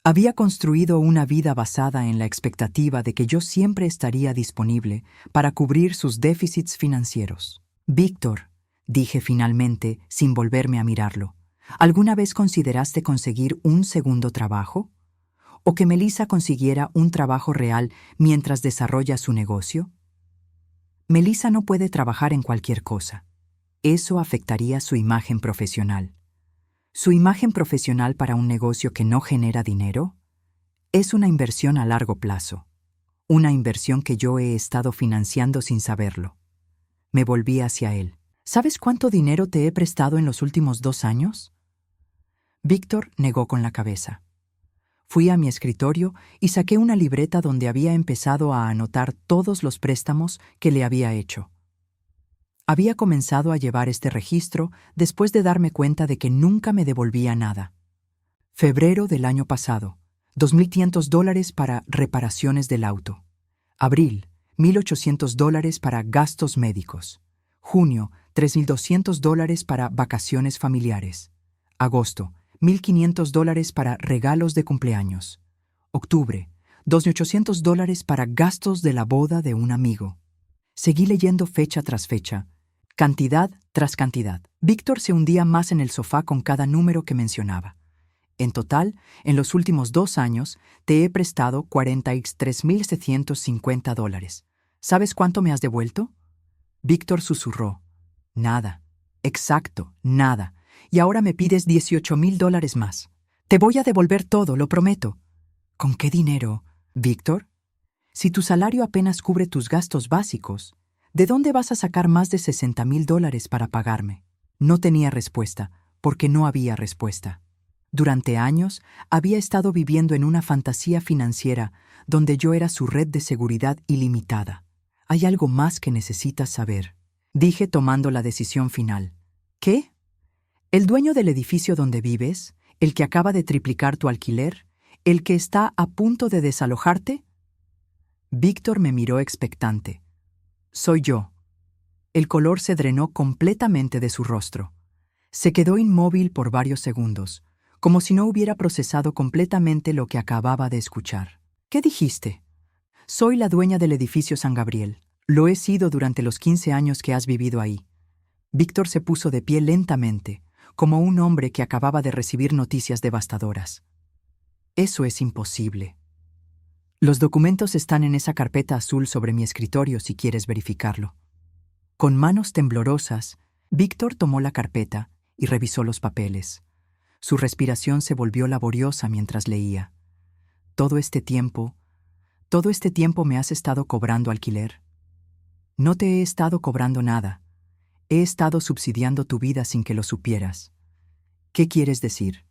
Había construido una vida basada en la expectativa de que yo siempre estaría disponible para cubrir sus déficits financieros. Víctor, dije finalmente, sin volverme a mirarlo, ¿alguna vez consideraste conseguir un segundo trabajo? ¿O que Melissa consiguiera un trabajo real mientras desarrolla su negocio? Melissa no puede trabajar en cualquier cosa. Eso afectaría su imagen profesional. ¿Su imagen profesional para un negocio que no genera dinero? Es una inversión a largo plazo. Una inversión que yo he estado financiando sin saberlo. Me volví hacia él. ¿Sabes cuánto dinero te he prestado en los últimos 2 años? Víctor negó con la cabeza. Fui a mi escritorio y saqué una libreta donde había empezado a anotar todos los préstamos que le había hecho. Había comenzado a llevar este registro después de darme cuenta de que nunca me devolvía nada. Febrero del año pasado, $2.500 para reparaciones del auto. Abril, $1.800 para gastos médicos. Junio, $3.200 para vacaciones familiares. Agosto, $1.500 para regalos de cumpleaños. Octubre, $2.800 para gastos de la boda de un amigo. Seguí leyendo fecha tras fecha, cantidad tras cantidad. Víctor se hundía más en el sofá con cada número que mencionaba. En total, en los últimos 2 años, te he prestado $43.750. ¿Sabes cuánto me has devuelto? Víctor susurró. Nada. Exacto, nada. Y ahora me pides $18.000 más. Te voy a devolver todo, lo prometo. ¿Con qué dinero, Víctor? Si tu salario apenas cubre tus gastos básicos, ¿de dónde vas a sacar más de $60.000 para pagarme? No tenía respuesta, porque no había respuesta. Durante años había estado viviendo en una fantasía financiera donde yo era su red de seguridad ilimitada. Hay algo más que necesitas saber, dije tomando la decisión final. ¿Qué? ¿El dueño del edificio donde vives? ¿El que acaba de triplicar tu alquiler? ¿El que está a punto de desalojarte? Víctor me miró expectante. Soy yo. El color se drenó completamente de su rostro. Se quedó inmóvil por varios segundos, como si no hubiera procesado completamente lo que acababa de escuchar. ¿Qué dijiste? Soy la dueña del edificio San Gabriel. Lo he sido durante los 15 años que has vivido ahí. Víctor se puso de pie lentamente, como un hombre que acababa de recibir noticias devastadoras. Eso es imposible. Los documentos están en esa carpeta azul sobre mi escritorio si quieres verificarlo. Con manos temblorosas, Víctor tomó la carpeta y revisó los papeles. Su respiración se volvió laboriosa mientras leía. Todo este tiempo me has estado cobrando alquiler. No te he estado cobrando nada. He estado subsidiando tu vida sin que lo supieras. ¿Qué quieres decir?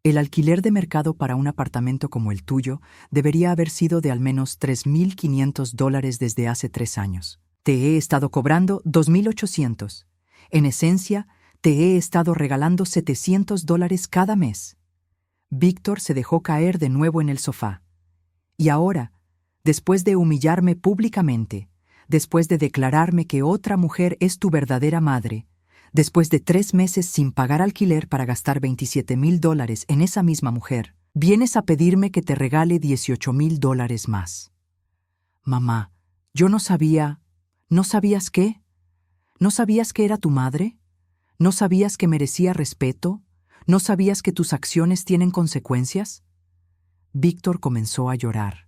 El alquiler de mercado para un apartamento como el tuyo debería haber sido de al menos $3,500 desde hace 3 años. Te he estado cobrando $2,800. En esencia, te he estado regalando $700 cada mes. Víctor se dejó caer de nuevo en el sofá. Y ahora, después de humillarme públicamente, después de declararme que otra mujer es tu verdadera madre, después de 3 meses sin pagar alquiler para gastar $27,000 en esa misma mujer, vienes a pedirme que te regale $18,000 más. Mamá, yo no sabía... ¿No sabías qué? ¿No sabías que era tu madre? ¿No sabías que merecía respeto? ¿No sabías que tus acciones tienen consecuencias? Víctor comenzó a llorar.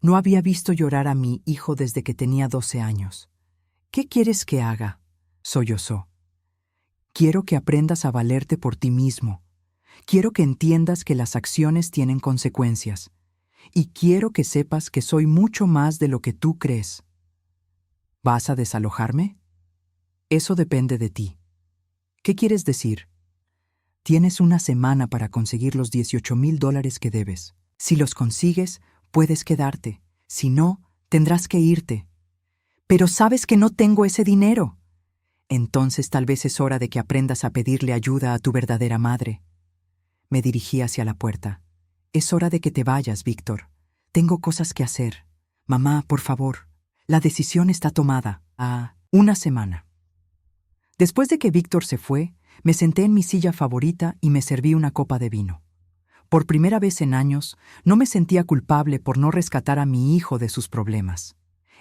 No había visto llorar a mi hijo desde que tenía 12 años. ¿Qué quieres que haga? Sollozó. Quiero que aprendas a valerte por ti mismo. Quiero que entiendas que las acciones tienen consecuencias. Y quiero que sepas que soy mucho más de lo que tú crees. ¿Vas a desalojarme? Eso depende de ti. ¿Qué quieres decir? Tienes una semana para conseguir los $18,000 que debes. Si los consigues, puedes quedarte. Si no, tendrás que irte. Pero sabes que no tengo ese dinero. Entonces tal vez es hora de que aprendas a pedirle ayuda a tu verdadera madre. Me dirigí hacia la puerta. Es hora de que te vayas, Víctor. Tengo cosas que hacer. Mamá, por favor. La decisión está tomada. Una semana. Después de que Víctor se fue, me senté en mi silla favorita y me serví una copa de vino. Por primera vez en años, no me sentía culpable por no rescatar a mi hijo de sus problemas.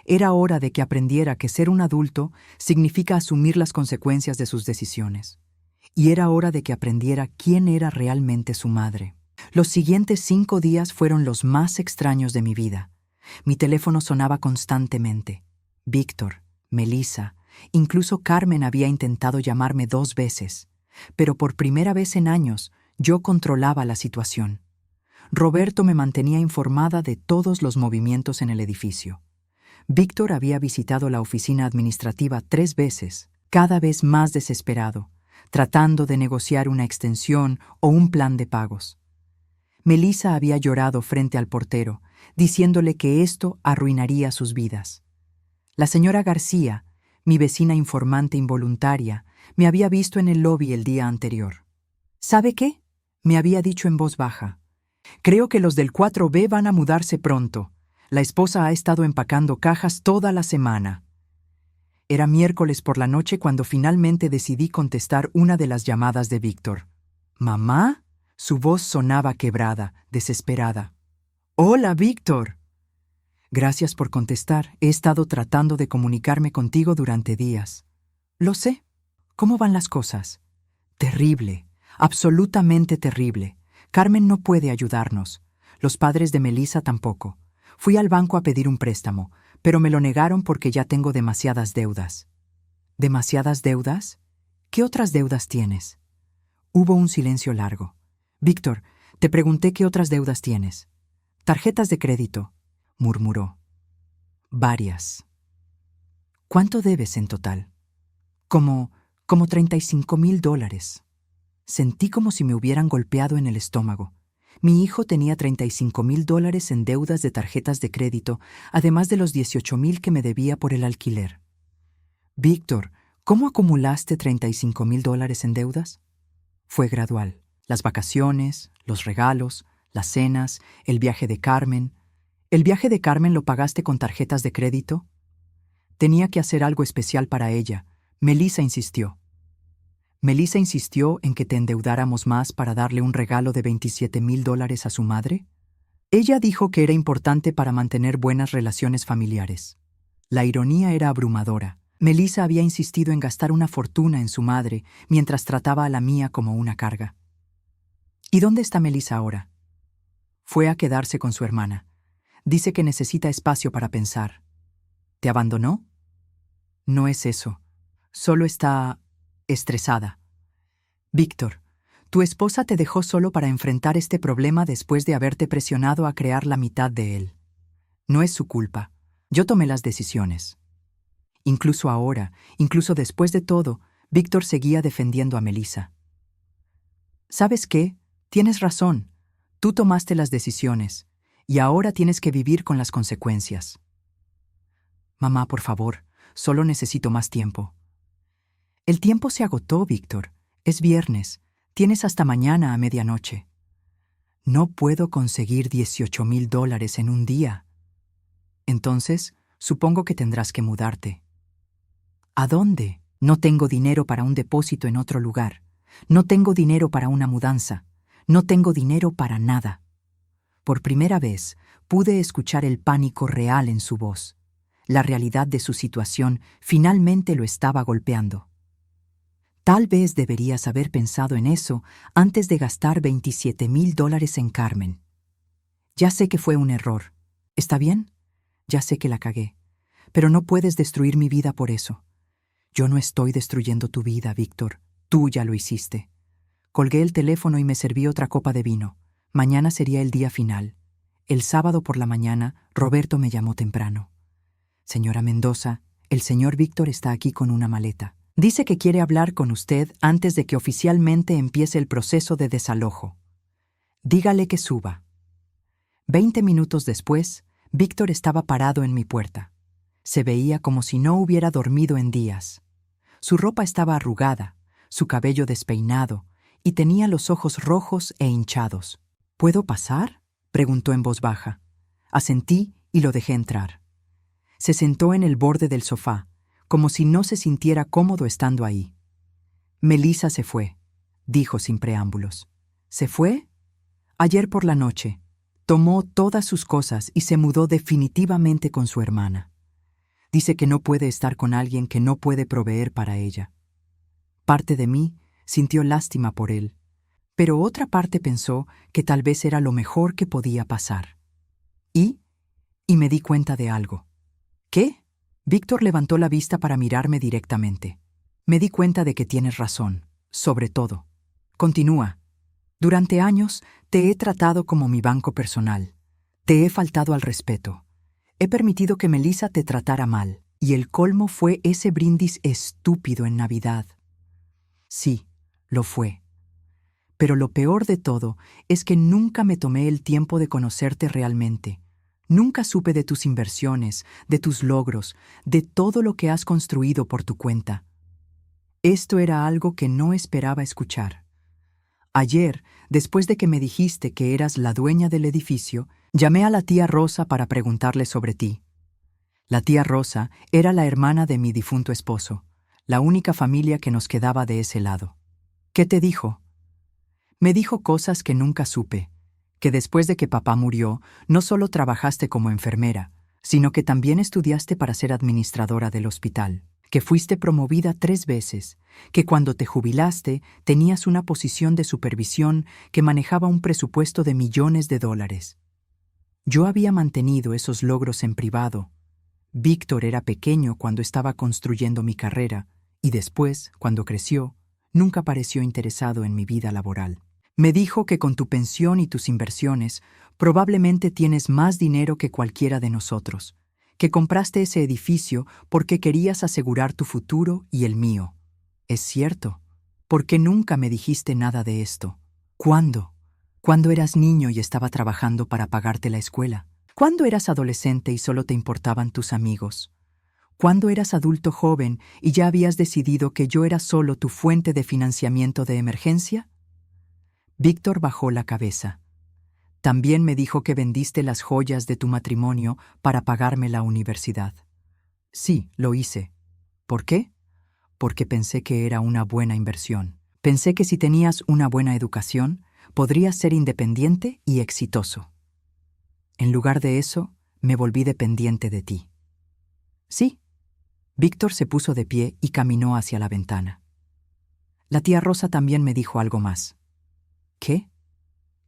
Era hora de que aprendiera que ser un adulto significa asumir las consecuencias de sus decisiones. Y era hora de que aprendiera quién era realmente su madre. Los siguientes 5 días fueron los más extraños de mi vida. Mi teléfono sonaba constantemente. Víctor, Melissa, incluso Carmen había intentado llamarme 2 veces. Pero por primera vez en años, yo controlaba la situación. Roberto me mantenía informada de todos los movimientos en el edificio. Víctor había visitado la oficina administrativa 3 veces, cada vez más desesperado, tratando de negociar una extensión o un plan de pagos. Melissa había llorado frente al portero, diciéndole que esto arruinaría sus vidas. La señora García, mi vecina informante involuntaria, me había visto en el lobby el día anterior. ¿Sabe qué? Me había dicho en voz baja. Creo que los del 4B van a mudarse pronto. La esposa ha estado empacando cajas toda la semana. Era miércoles por la noche cuando finalmente decidí contestar una de las llamadas de Víctor. ¿Mamá? Su voz sonaba quebrada, desesperada. «Hola, Víctor». «Gracias por contestar. He estado tratando de comunicarme contigo durante días». «Lo sé. ¿Cómo van las cosas?» «Terrible. Absolutamente terrible. Carmen no puede ayudarnos. Los padres de Melissa tampoco. Fui al banco a pedir un préstamo, pero me lo negaron porque ya tengo demasiadas deudas». «¿Demasiadas deudas? ¿Qué otras deudas tienes?» Hubo un silencio largo. «Víctor, te pregunté qué otras deudas tienes». «Tarjetas de crédito», murmuró. «Varias». «¿Cuánto debes en total?» Como $35,000. Sentí como si me hubieran golpeado en el estómago. Mi hijo tenía $35,000 en deudas de tarjetas de crédito, además de los $18,000 que me debía por el alquiler. Víctor, ¿cómo acumulaste $35,000 en deudas? Fue gradual. Las vacaciones, los regalos, las cenas, el viaje de Carmen. ¿El viaje de Carmen lo pagaste con tarjetas de crédito? Tenía que hacer algo especial para ella. Melissa insistió. ¿Melissa insistió en que te endeudáramos más para darle un regalo de $27,000 a su madre? Ella dijo que era importante para mantener buenas relaciones familiares. La ironía era abrumadora. Melissa había insistido en gastar una fortuna en su madre mientras trataba a la mía como una carga. ¿Y dónde está Melissa ahora? Fue a quedarse con su hermana. Dice que necesita espacio para pensar. ¿Te abandonó? No es eso. Solo está estresada. Víctor, tu esposa te dejó solo para enfrentar este problema después de haberte presionado a crear la mitad de él. No es su culpa. Yo tomé las decisiones. Incluso ahora, incluso después de todo, Víctor seguía defendiendo a Melissa. ¿Sabes qué? Tienes razón. Tú tomaste las decisiones, y ahora tienes que vivir con las consecuencias. Mamá, por favor, solo necesito más tiempo. El tiempo se agotó, Víctor. Es viernes. Tienes hasta mañana a medianoche. No puedo conseguir $18,000 en un día. Entonces, supongo que tendrás que mudarte. ¿A dónde? No tengo dinero para un depósito en otro lugar. No tengo dinero para una mudanza. No tengo dinero para nada. Por primera vez, pude escuchar el pánico real en su voz. La realidad de su situación finalmente lo estaba golpeando. Tal vez deberías haber pensado en eso antes de gastar $27,000 en Carmen. Ya sé que fue un error. ¿Está bien? Ya sé que la cagué. Pero no puedes destruir mi vida por eso. Yo no estoy destruyendo tu vida, Víctor. Tú ya lo hiciste. Colgué el teléfono y me serví otra copa de vino. Mañana sería el día final. El sábado por la mañana, Roberto me llamó temprano. Señora Mendoza, el señor Víctor está aquí con una maleta. Dice que quiere hablar con usted antes de que oficialmente empiece el proceso de desalojo. Dígale que suba. 20 minutos después, Víctor estaba parado en mi puerta. Se veía como si no hubiera dormido en días. Su ropa estaba arrugada, su cabello despeinado, y tenía los ojos rojos e hinchados. ¿Puedo pasar?, preguntó en voz baja. Asentí y lo dejé entrar. Se sentó en el borde del sofá, como si no se sintiera cómodo estando ahí. Melissa se fue, dijo sin preámbulos. ¿Se fue? Ayer por la noche. Tomó todas sus cosas y se mudó definitivamente con su hermana. Dice que no puede estar con alguien que no puede proveer para ella. Parte de mí sintió lástima por él, pero otra parte pensó que tal vez era lo mejor que podía pasar. Y me di cuenta de algo. ¿Qué? Víctor levantó la vista para mirarme directamente. Me di cuenta de que tienes razón, sobre todo. Continúa. Durante años te he tratado como mi banco personal. Te he faltado al respeto. He permitido que Melissa te tratara mal, y el colmo fue ese brindis estúpido en Navidad. Sí, lo fue. Pero lo peor de todo es que nunca me tomé el tiempo de conocerte realmente. Nunca supe de tus inversiones, de tus logros, de todo lo que has construido por tu cuenta. Esto era algo que no esperaba escuchar. Ayer, después de que me dijiste que eras la dueña del edificio, llamé a la tía Rosa para preguntarle sobre ti. La tía Rosa era la hermana de mi difunto esposo, la única familia que nos quedaba de ese lado. ¿Qué te dijo? Me dijo cosas que nunca supe. Que después de que papá murió, no solo trabajaste como enfermera, sino que también estudiaste para ser administradora del hospital, que fuiste promovida 3 veces, que cuando te jubilaste tenías una posición de supervisión que manejaba un presupuesto de millones de dólares. Yo había mantenido esos logros en privado. Víctor era pequeño cuando estaba construyendo mi carrera, y después, cuando creció, nunca pareció interesado en mi vida laboral. Me dijo que con tu pensión y tus inversiones probablemente tienes más dinero que cualquiera de nosotros, que compraste ese edificio porque querías asegurar tu futuro y el mío. Es cierto. ¿Por qué nunca me dijiste nada de esto? ¿Cuándo? ¿Cuándo eras niño y estaba trabajando para pagarte la escuela? ¿Cuándo eras adolescente y solo te importaban tus amigos? ¿Cuándo eras adulto joven y ya habías decidido que yo era solo tu fuente de financiamiento de emergencia? Víctor bajó la cabeza. También me dijo que vendiste las joyas de tu matrimonio para pagarme la universidad. Sí, lo hice. ¿Por qué? Porque pensé que era una buena inversión. Pensé que si tenías una buena educación, podrías ser independiente y exitoso. En lugar de eso, me volví dependiente de ti. Sí. Víctor se puso de pie y caminó hacia la ventana. La tía Rosa también me dijo algo más. ¿Qué?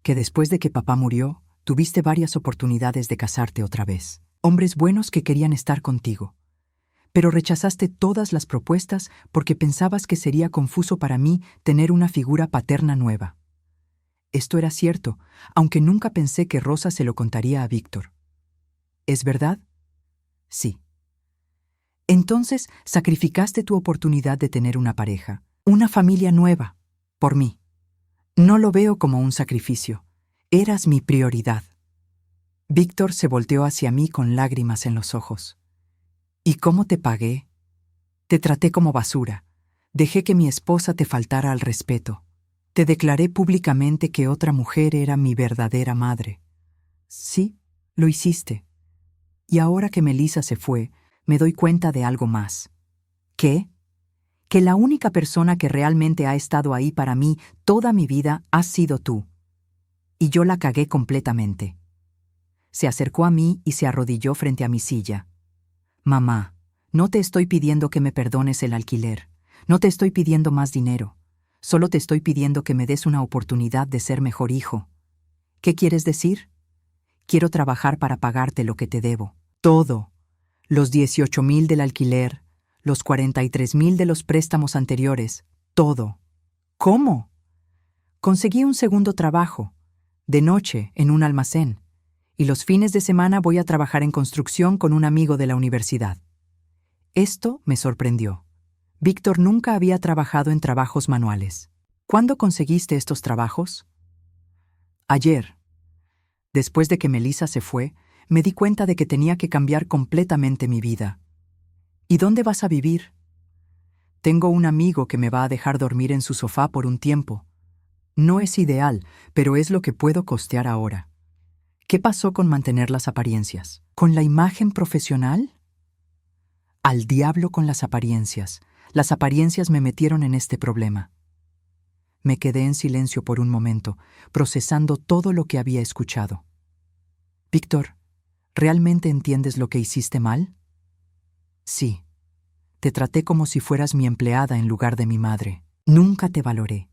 Que después de que papá murió, tuviste varias oportunidades de casarte otra vez. Hombres buenos que querían estar contigo. Pero rechazaste todas las propuestas porque pensabas que sería confuso para mí tener una figura paterna nueva. Esto era cierto, aunque nunca pensé que Rosa se lo contaría a Víctor. ¿Es verdad? Sí. Entonces sacrificaste tu oportunidad de tener una pareja, una familia nueva, por mí. No lo veo como un sacrificio. Eras mi prioridad. Víctor se volteó hacia mí con lágrimas en los ojos. ¿Y cómo te pagué? Te traté como basura. Dejé que mi esposa te faltara al respeto. Te declaré públicamente que otra mujer era mi verdadera madre. Sí, lo hiciste. Y ahora que Melissa se fue, me doy cuenta de algo más. ¿Qué? Que la única persona que realmente ha estado ahí para mí toda mi vida has sido tú. Y yo la cagué completamente. Se acercó a mí y se arrodilló frente a mi silla. Mamá, no te estoy pidiendo que me perdones el alquiler. No te estoy pidiendo más dinero. Solo te estoy pidiendo que me des una oportunidad de ser mejor hijo. ¿Qué quieres decir? Quiero trabajar para pagarte lo que te debo. Todo. Los 18,000 del alquiler, los 43,000 de los préstamos anteriores, todo. ¿Cómo? Conseguí un segundo trabajo, de noche, en un almacén, y los fines de semana voy a trabajar en construcción con un amigo de la universidad. Esto me sorprendió. Víctor nunca había trabajado en trabajos manuales. ¿Cuándo conseguiste estos trabajos? Ayer. Después de que Melissa se fue, me di cuenta de que tenía que cambiar completamente mi vida. ¿Y dónde vas a vivir? Tengo un amigo que me va a dejar dormir en su sofá por un tiempo. No es ideal, pero es lo que puedo costear ahora. ¿Qué pasó con mantener las apariencias? ¿Con la imagen profesional? Al diablo con las apariencias. Las apariencias me metieron en este problema. Me quedé en silencio por un momento, procesando todo lo que había escuchado. Víctor, ¿realmente entiendes lo que hiciste mal? Sí. Te traté como si fueras mi empleada en lugar de mi madre. Nunca te valoré.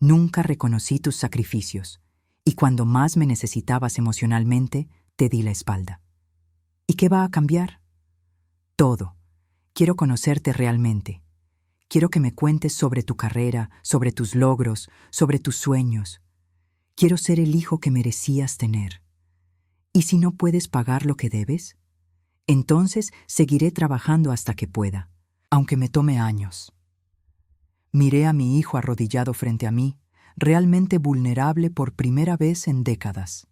Nunca reconocí tus sacrificios. Y cuando más me necesitabas emocionalmente, te di la espalda. ¿Y qué va a cambiar? Todo. Quiero conocerte realmente. Quiero que me cuentes sobre tu carrera, sobre tus logros, sobre tus sueños. Quiero ser el hijo que merecías tener. ¿Y si no puedes pagar lo que debes? Entonces seguiré trabajando hasta que pueda, aunque me tome años. Miré a mi hijo arrodillado frente a mí, realmente vulnerable por primera vez en décadas.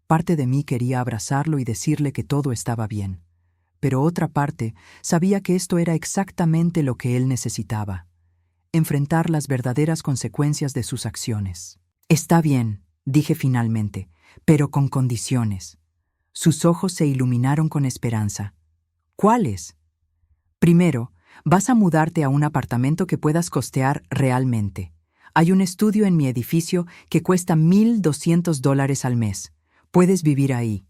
Parte de mí quería abrazarlo y decirle que todo estaba bien, pero otra parte sabía que esto era exactamente lo que él necesitaba, enfrentar las verdaderas consecuencias de sus acciones. Está bien, dije finalmente, pero con condiciones. Sus ojos se iluminaron con esperanza. ¿Cuáles? Primero, vas a mudarte a un apartamento que puedas costear realmente. Hay un estudio en mi edificio que cuesta $1,200 al mes. Puedes vivir ahí.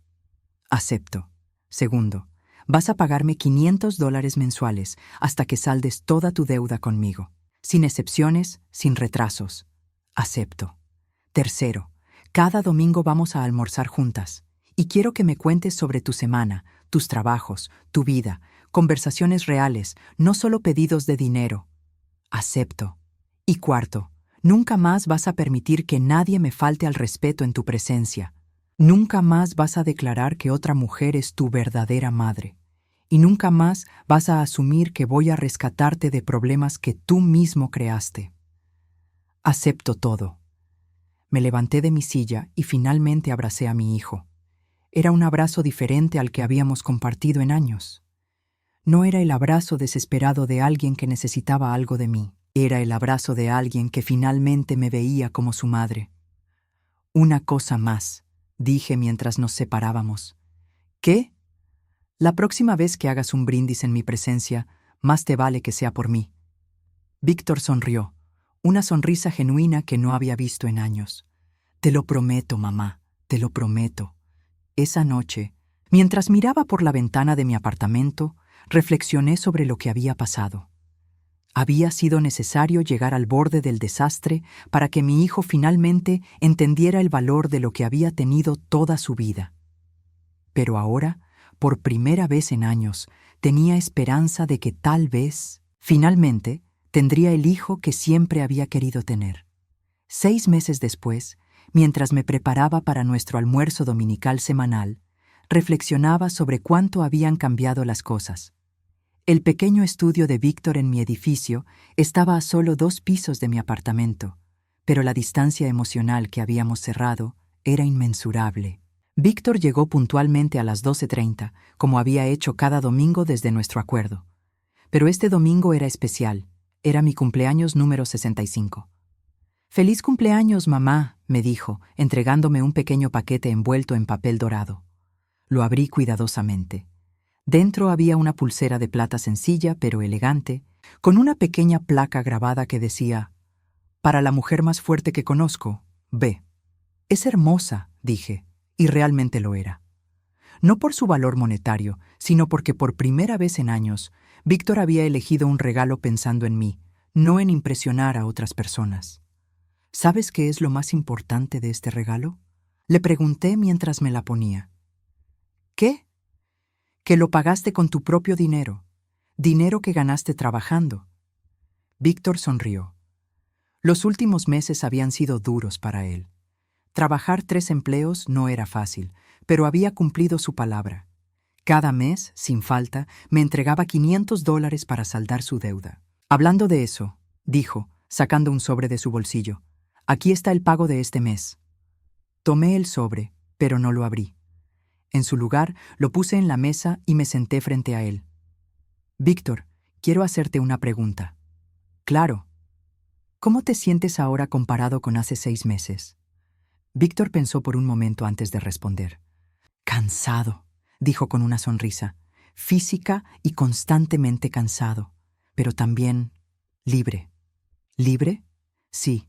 Acepto. Segundo, vas a pagarme $500 mensuales hasta que saldes toda tu deuda conmigo. Sin excepciones, sin retrasos. Acepto. Tercero, cada domingo vamos a almorzar juntas. Y quiero que me cuentes sobre tu semana, tus trabajos, tu vida, conversaciones reales, no solo pedidos de dinero. Acepto. Y cuarto, nunca más vas a permitir que nadie me falte al respeto en tu presencia. Nunca más vas a declarar que otra mujer es tu verdadera madre. Y nunca más vas a asumir que voy a rescatarte de problemas que tú mismo creaste. Acepto todo. Me levanté de mi silla y finalmente abracé a mi hijo. Era un abrazo diferente al que habíamos compartido en años. No era el abrazo desesperado de alguien que necesitaba algo de mí. Era el abrazo de alguien que finalmente me veía como su madre. Una cosa más, dije mientras nos separábamos. ¿Qué? La próxima vez que hagas un brindis en mi presencia, más te vale que sea por mí. Víctor sonrió, una sonrisa genuina que no había visto en años. Te lo prometo, mamá, te lo prometo. Esa noche, mientras miraba por la ventana de mi apartamento, reflexioné sobre lo que había pasado. Había sido necesario llegar al borde del desastre para que mi hijo finalmente entendiera el valor de lo que había tenido toda su vida. Pero ahora, por primera vez en años, tenía esperanza de que tal vez, finalmente, tendría el hijo que siempre había querido tener. 6 meses después, mientras me preparaba para nuestro almuerzo dominical semanal, reflexionaba sobre cuánto habían cambiado las cosas. El pequeño estudio de Víctor en mi edificio estaba a solo 2 pisos de mi apartamento, pero la distancia emocional que habíamos cerrado era inmensurable. Víctor llegó puntualmente a las 12:30, como había hecho cada domingo desde nuestro acuerdo. Pero este domingo era especial, era mi cumpleaños número 65. «Feliz cumpleaños, mamá», me dijo, entregándome un pequeño paquete envuelto en papel dorado. Lo abrí cuidadosamente. Dentro había una pulsera de plata sencilla pero elegante, con una pequeña placa grabada que decía: «Para la mujer más fuerte que conozco, B». «Es hermosa», dije, y realmente lo era. No por su valor monetario, sino porque por primera vez en años, Víctor había elegido un regalo pensando en mí, no en impresionar a otras personas. «¿Sabes qué es lo más importante de este regalo?», le pregunté mientras me la ponía. «¿Qué?». «Que lo pagaste con tu propio dinero, dinero que ganaste trabajando». Víctor sonrió. Los últimos meses habían sido duros para él. Trabajar 3 empleos no era fácil, pero había cumplido su palabra. Cada mes, sin falta, me entregaba $500 para saldar su deuda. «Hablando de eso», dijo, sacando un sobre de su bolsillo, «aquí está el pago de este mes». Tomé el sobre, pero no lo abrí. En su lugar, lo puse en la mesa y me senté frente a él. «Víctor, quiero hacerte una pregunta». «Claro». «¿Cómo te sientes ahora comparado con hace 6 meses?» Víctor pensó por un momento antes de responder. «Cansado», dijo con una sonrisa, «física y constantemente cansado, pero también libre». «¿Libre?» «Sí,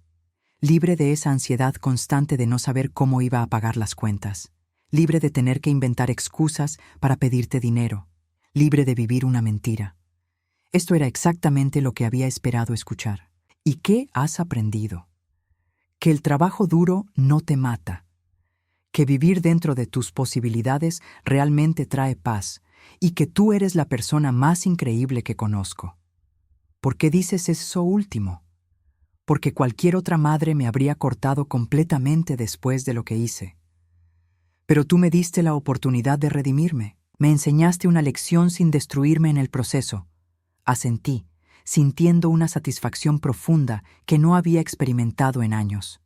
libre de esa ansiedad constante de no saber cómo iba a pagar las cuentas. Libre de tener que inventar excusas para pedirte dinero, libre de vivir una mentira». Esto era exactamente lo que había esperado escuchar. «¿Y qué has aprendido?». «Que el trabajo duro no te mata, que vivir dentro de tus posibilidades realmente trae paz y que tú eres la persona más increíble que conozco». «¿Por qué dices eso último?». «Porque cualquier otra madre me habría cortado completamente después de lo que hice. Pero tú me diste la oportunidad de redimirme, me enseñaste una lección sin destruirme en el proceso». Asentí, sintiendo una satisfacción profunda que no había experimentado en años.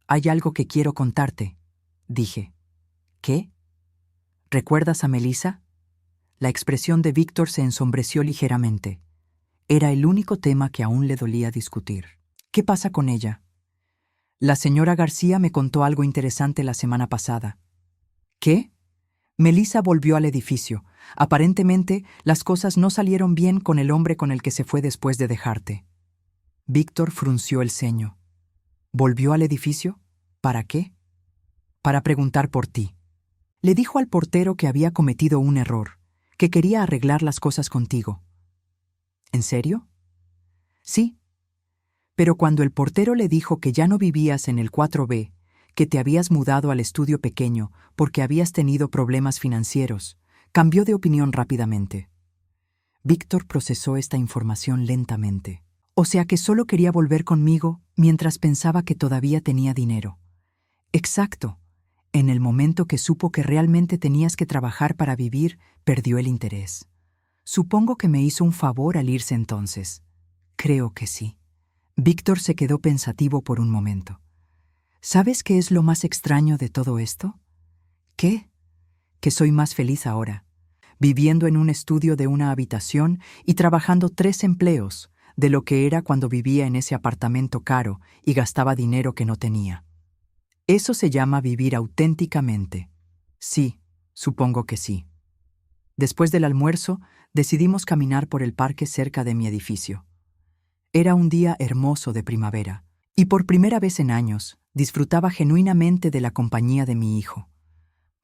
«Hay algo que quiero contarte», dije. «¿Qué?». «¿Recuerdas a Melissa?». La expresión de Víctor se ensombreció ligeramente. Era el único tema que aún le dolía discutir. «¿Qué pasa con ella?». «La señora García me contó algo interesante la semana pasada». «¿Qué?». «Melissa volvió al edificio. Aparentemente, las cosas no salieron bien con el hombre con el que se fue después de dejarte». Víctor frunció el ceño. «¿Volvió al edificio? ¿Para qué?». «Para preguntar por ti. Le dijo al portero que había cometido un error, que quería arreglar las cosas contigo». «¿En serio?». «Sí. Pero cuando el portero le dijo que ya no vivías en el 4B, que te habías mudado al estudio pequeño porque habías tenido problemas financieros, cambió de opinión rápidamente». Víctor procesó esta información lentamente. «O sea que solo quería volver conmigo mientras pensaba que todavía tenía dinero». «Exacto. En el momento que supo que realmente tenías que trabajar para vivir, perdió el interés. Supongo que me hizo un favor al irse entonces». «Creo que sí». Víctor se quedó pensativo por un momento. ¿Sabes qué es lo más extraño de todo esto? ¿Qué? Que soy más feliz ahora, viviendo en un estudio de una habitación y trabajando 3 empleos, de lo que era cuando vivía en ese apartamento caro y gastaba dinero que no tenía. Eso se llama vivir auténticamente. Sí, supongo que sí. Después del almuerzo, decidimos caminar por el parque cerca de mi edificio. Era un día hermoso de primavera, y por primera vez en años disfrutaba genuinamente de la compañía de mi hijo.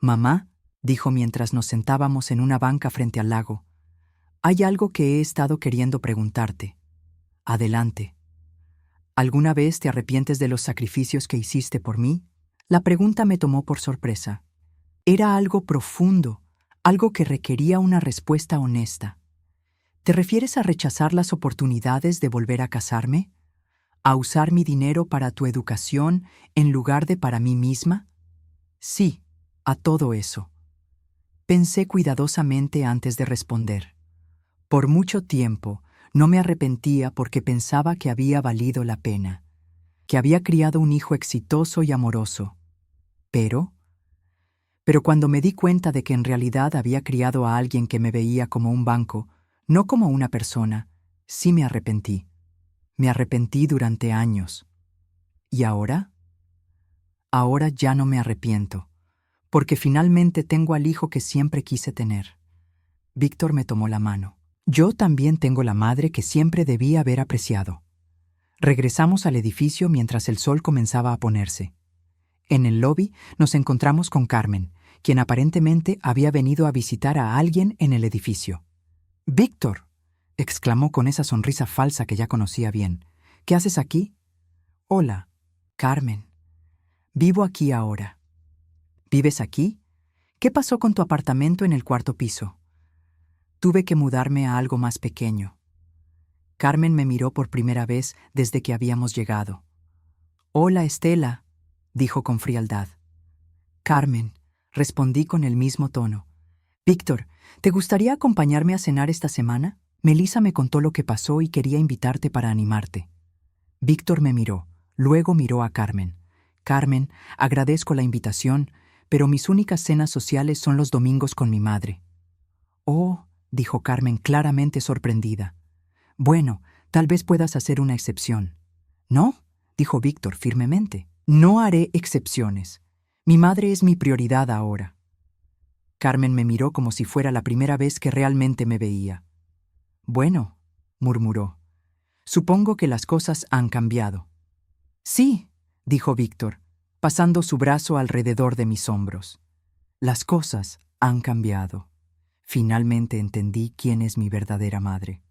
«Mamá», dijo mientras nos sentábamos en una banca frente al lago, «hay algo que he estado queriendo preguntarte. Adelante. ¿Alguna vez te arrepientes de los sacrificios que hiciste por mí?» La pregunta me tomó por sorpresa. Era algo profundo, algo que requería una respuesta honesta. ¿Te refieres a rechazar las oportunidades de volver a casarme? ¿A usar mi dinero para tu educación en lugar de para mí misma? Sí, a todo eso. Pensé cuidadosamente antes de responder. Por mucho tiempo no me arrepentía porque pensaba que había valido la pena, que había criado un hijo exitoso y amoroso. Pero cuando me di cuenta de que en realidad había criado a alguien que me veía como un banco, no como una persona, sí me arrepentí. Me arrepentí durante años. ¿Y ahora? Ahora ya no me arrepiento, porque finalmente tengo al hijo que siempre quise tener. Víctor me tomó la mano. Yo también tengo la madre que siempre debí haber apreciado. Regresamos al edificio mientras el sol comenzaba a ponerse. En el lobby nos encontramos con Carmen, quien aparentemente había venido a visitar a alguien en el edificio. «¡Víctor!», exclamó con esa sonrisa falsa que ya conocía bien. «¿Qué haces aquí?» «Hola, Carmen. Vivo aquí ahora». «¿Vives aquí? ¿Qué pasó con tu apartamento en el 4º piso?» «Tuve que mudarme a algo más pequeño». Carmen me miró por primera vez desde que habíamos llegado. «Hola, Estela», dijo con frialdad. «Carmen», respondí con el mismo tono. «Víctor, ¿te gustaría acompañarme a cenar esta semana? Melissa me contó lo que pasó y quería invitarte para animarte». Víctor me miró, luego miró a Carmen. «Carmen, agradezco la invitación, pero mis únicas cenas sociales son los domingos con mi madre». «Oh», dijo Carmen claramente sorprendida. «Bueno, tal vez puedas hacer una excepción». «No», dijo Víctor firmemente. «No haré excepciones. Mi madre es mi prioridad ahora». Carmen me miró como si fuera la primera vez que realmente me veía. «Bueno», murmuró, «supongo que las cosas han cambiado». «Sí», dijo Víctor, pasando su brazo alrededor de mis hombros. «Las cosas han cambiado. Finalmente entendí quién es mi verdadera madre».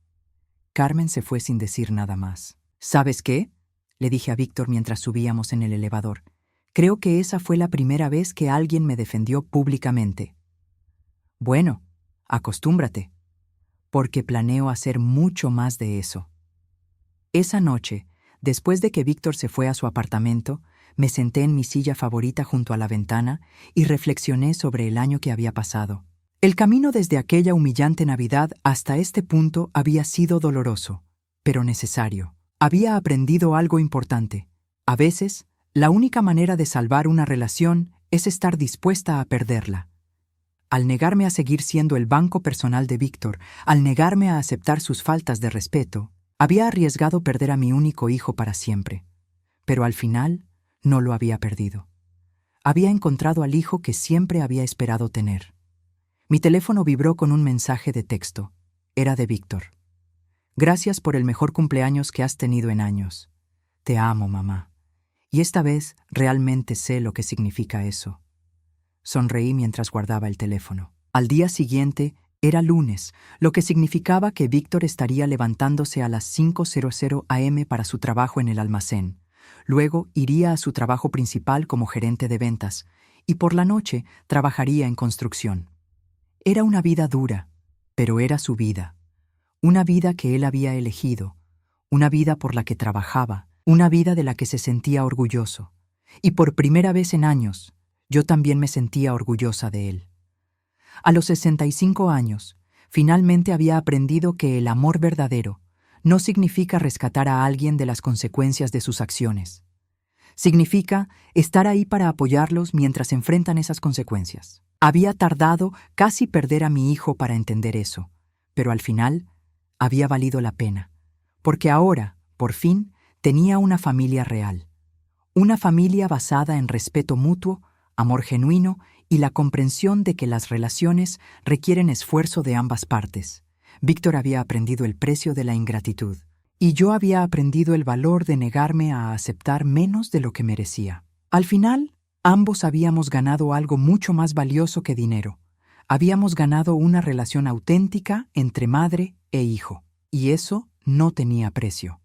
Carmen se fue sin decir nada más. «¿Sabes qué?», le dije a Víctor mientras subíamos en el elevador. «Creo que esa fue la primera vez que alguien me defendió públicamente». «Bueno, acostúmbrate, porque planeo hacer mucho más de eso». Esa noche, después de que Víctor se fue a su apartamento, me senté en mi silla favorita junto a la ventana y reflexioné sobre el año que había pasado. El camino desde aquella humillante Navidad hasta este punto había sido doloroso, pero necesario. Había aprendido algo importante. A veces, la única manera de salvar una relación es estar dispuesta a perderla. Al negarme a seguir siendo el banco personal de Víctor, al negarme a aceptar sus faltas de respeto, había arriesgado perder a mi único hijo para siempre. Pero al final, no lo había perdido. Había encontrado al hijo que siempre había esperado tener. Mi teléfono vibró con un mensaje de texto. Era de Víctor. «Gracias por el mejor cumpleaños que has tenido en años. Te amo, mamá. Y esta vez realmente sé lo que significa eso». Sonreí mientras guardaba el teléfono. Al día siguiente era lunes, lo que significaba que Víctor estaría levantándose a las 5:00 am para su trabajo en el almacén. Luego iría a su trabajo principal como gerente de ventas y por la noche trabajaría en construcción. Era una vida dura, pero era su vida. Una vida que él había elegido, una vida por la que trabajaba, una vida de la que se sentía orgulloso. Y por primera vez en años, yo también me sentía orgullosa de él. A los 65 años, finalmente había aprendido que el amor verdadero no significa rescatar a alguien de las consecuencias de sus acciones. Significa estar ahí para apoyarlos mientras enfrentan esas consecuencias. Había tardado casi perder a mi hijo para entender eso, pero al final había valido la pena, porque ahora, por fin, tenía una familia real. Una familia basada en respeto mutuo, amor genuino y la comprensión de que las relaciones requieren esfuerzo de ambas partes. Víctor había aprendido el precio de la ingratitud, y yo había aprendido el valor de negarme a aceptar menos de lo que merecía. Al final, ambos habíamos ganado algo mucho más valioso que dinero. Habíamos ganado una relación auténtica entre madre e hijo, y eso no tenía precio.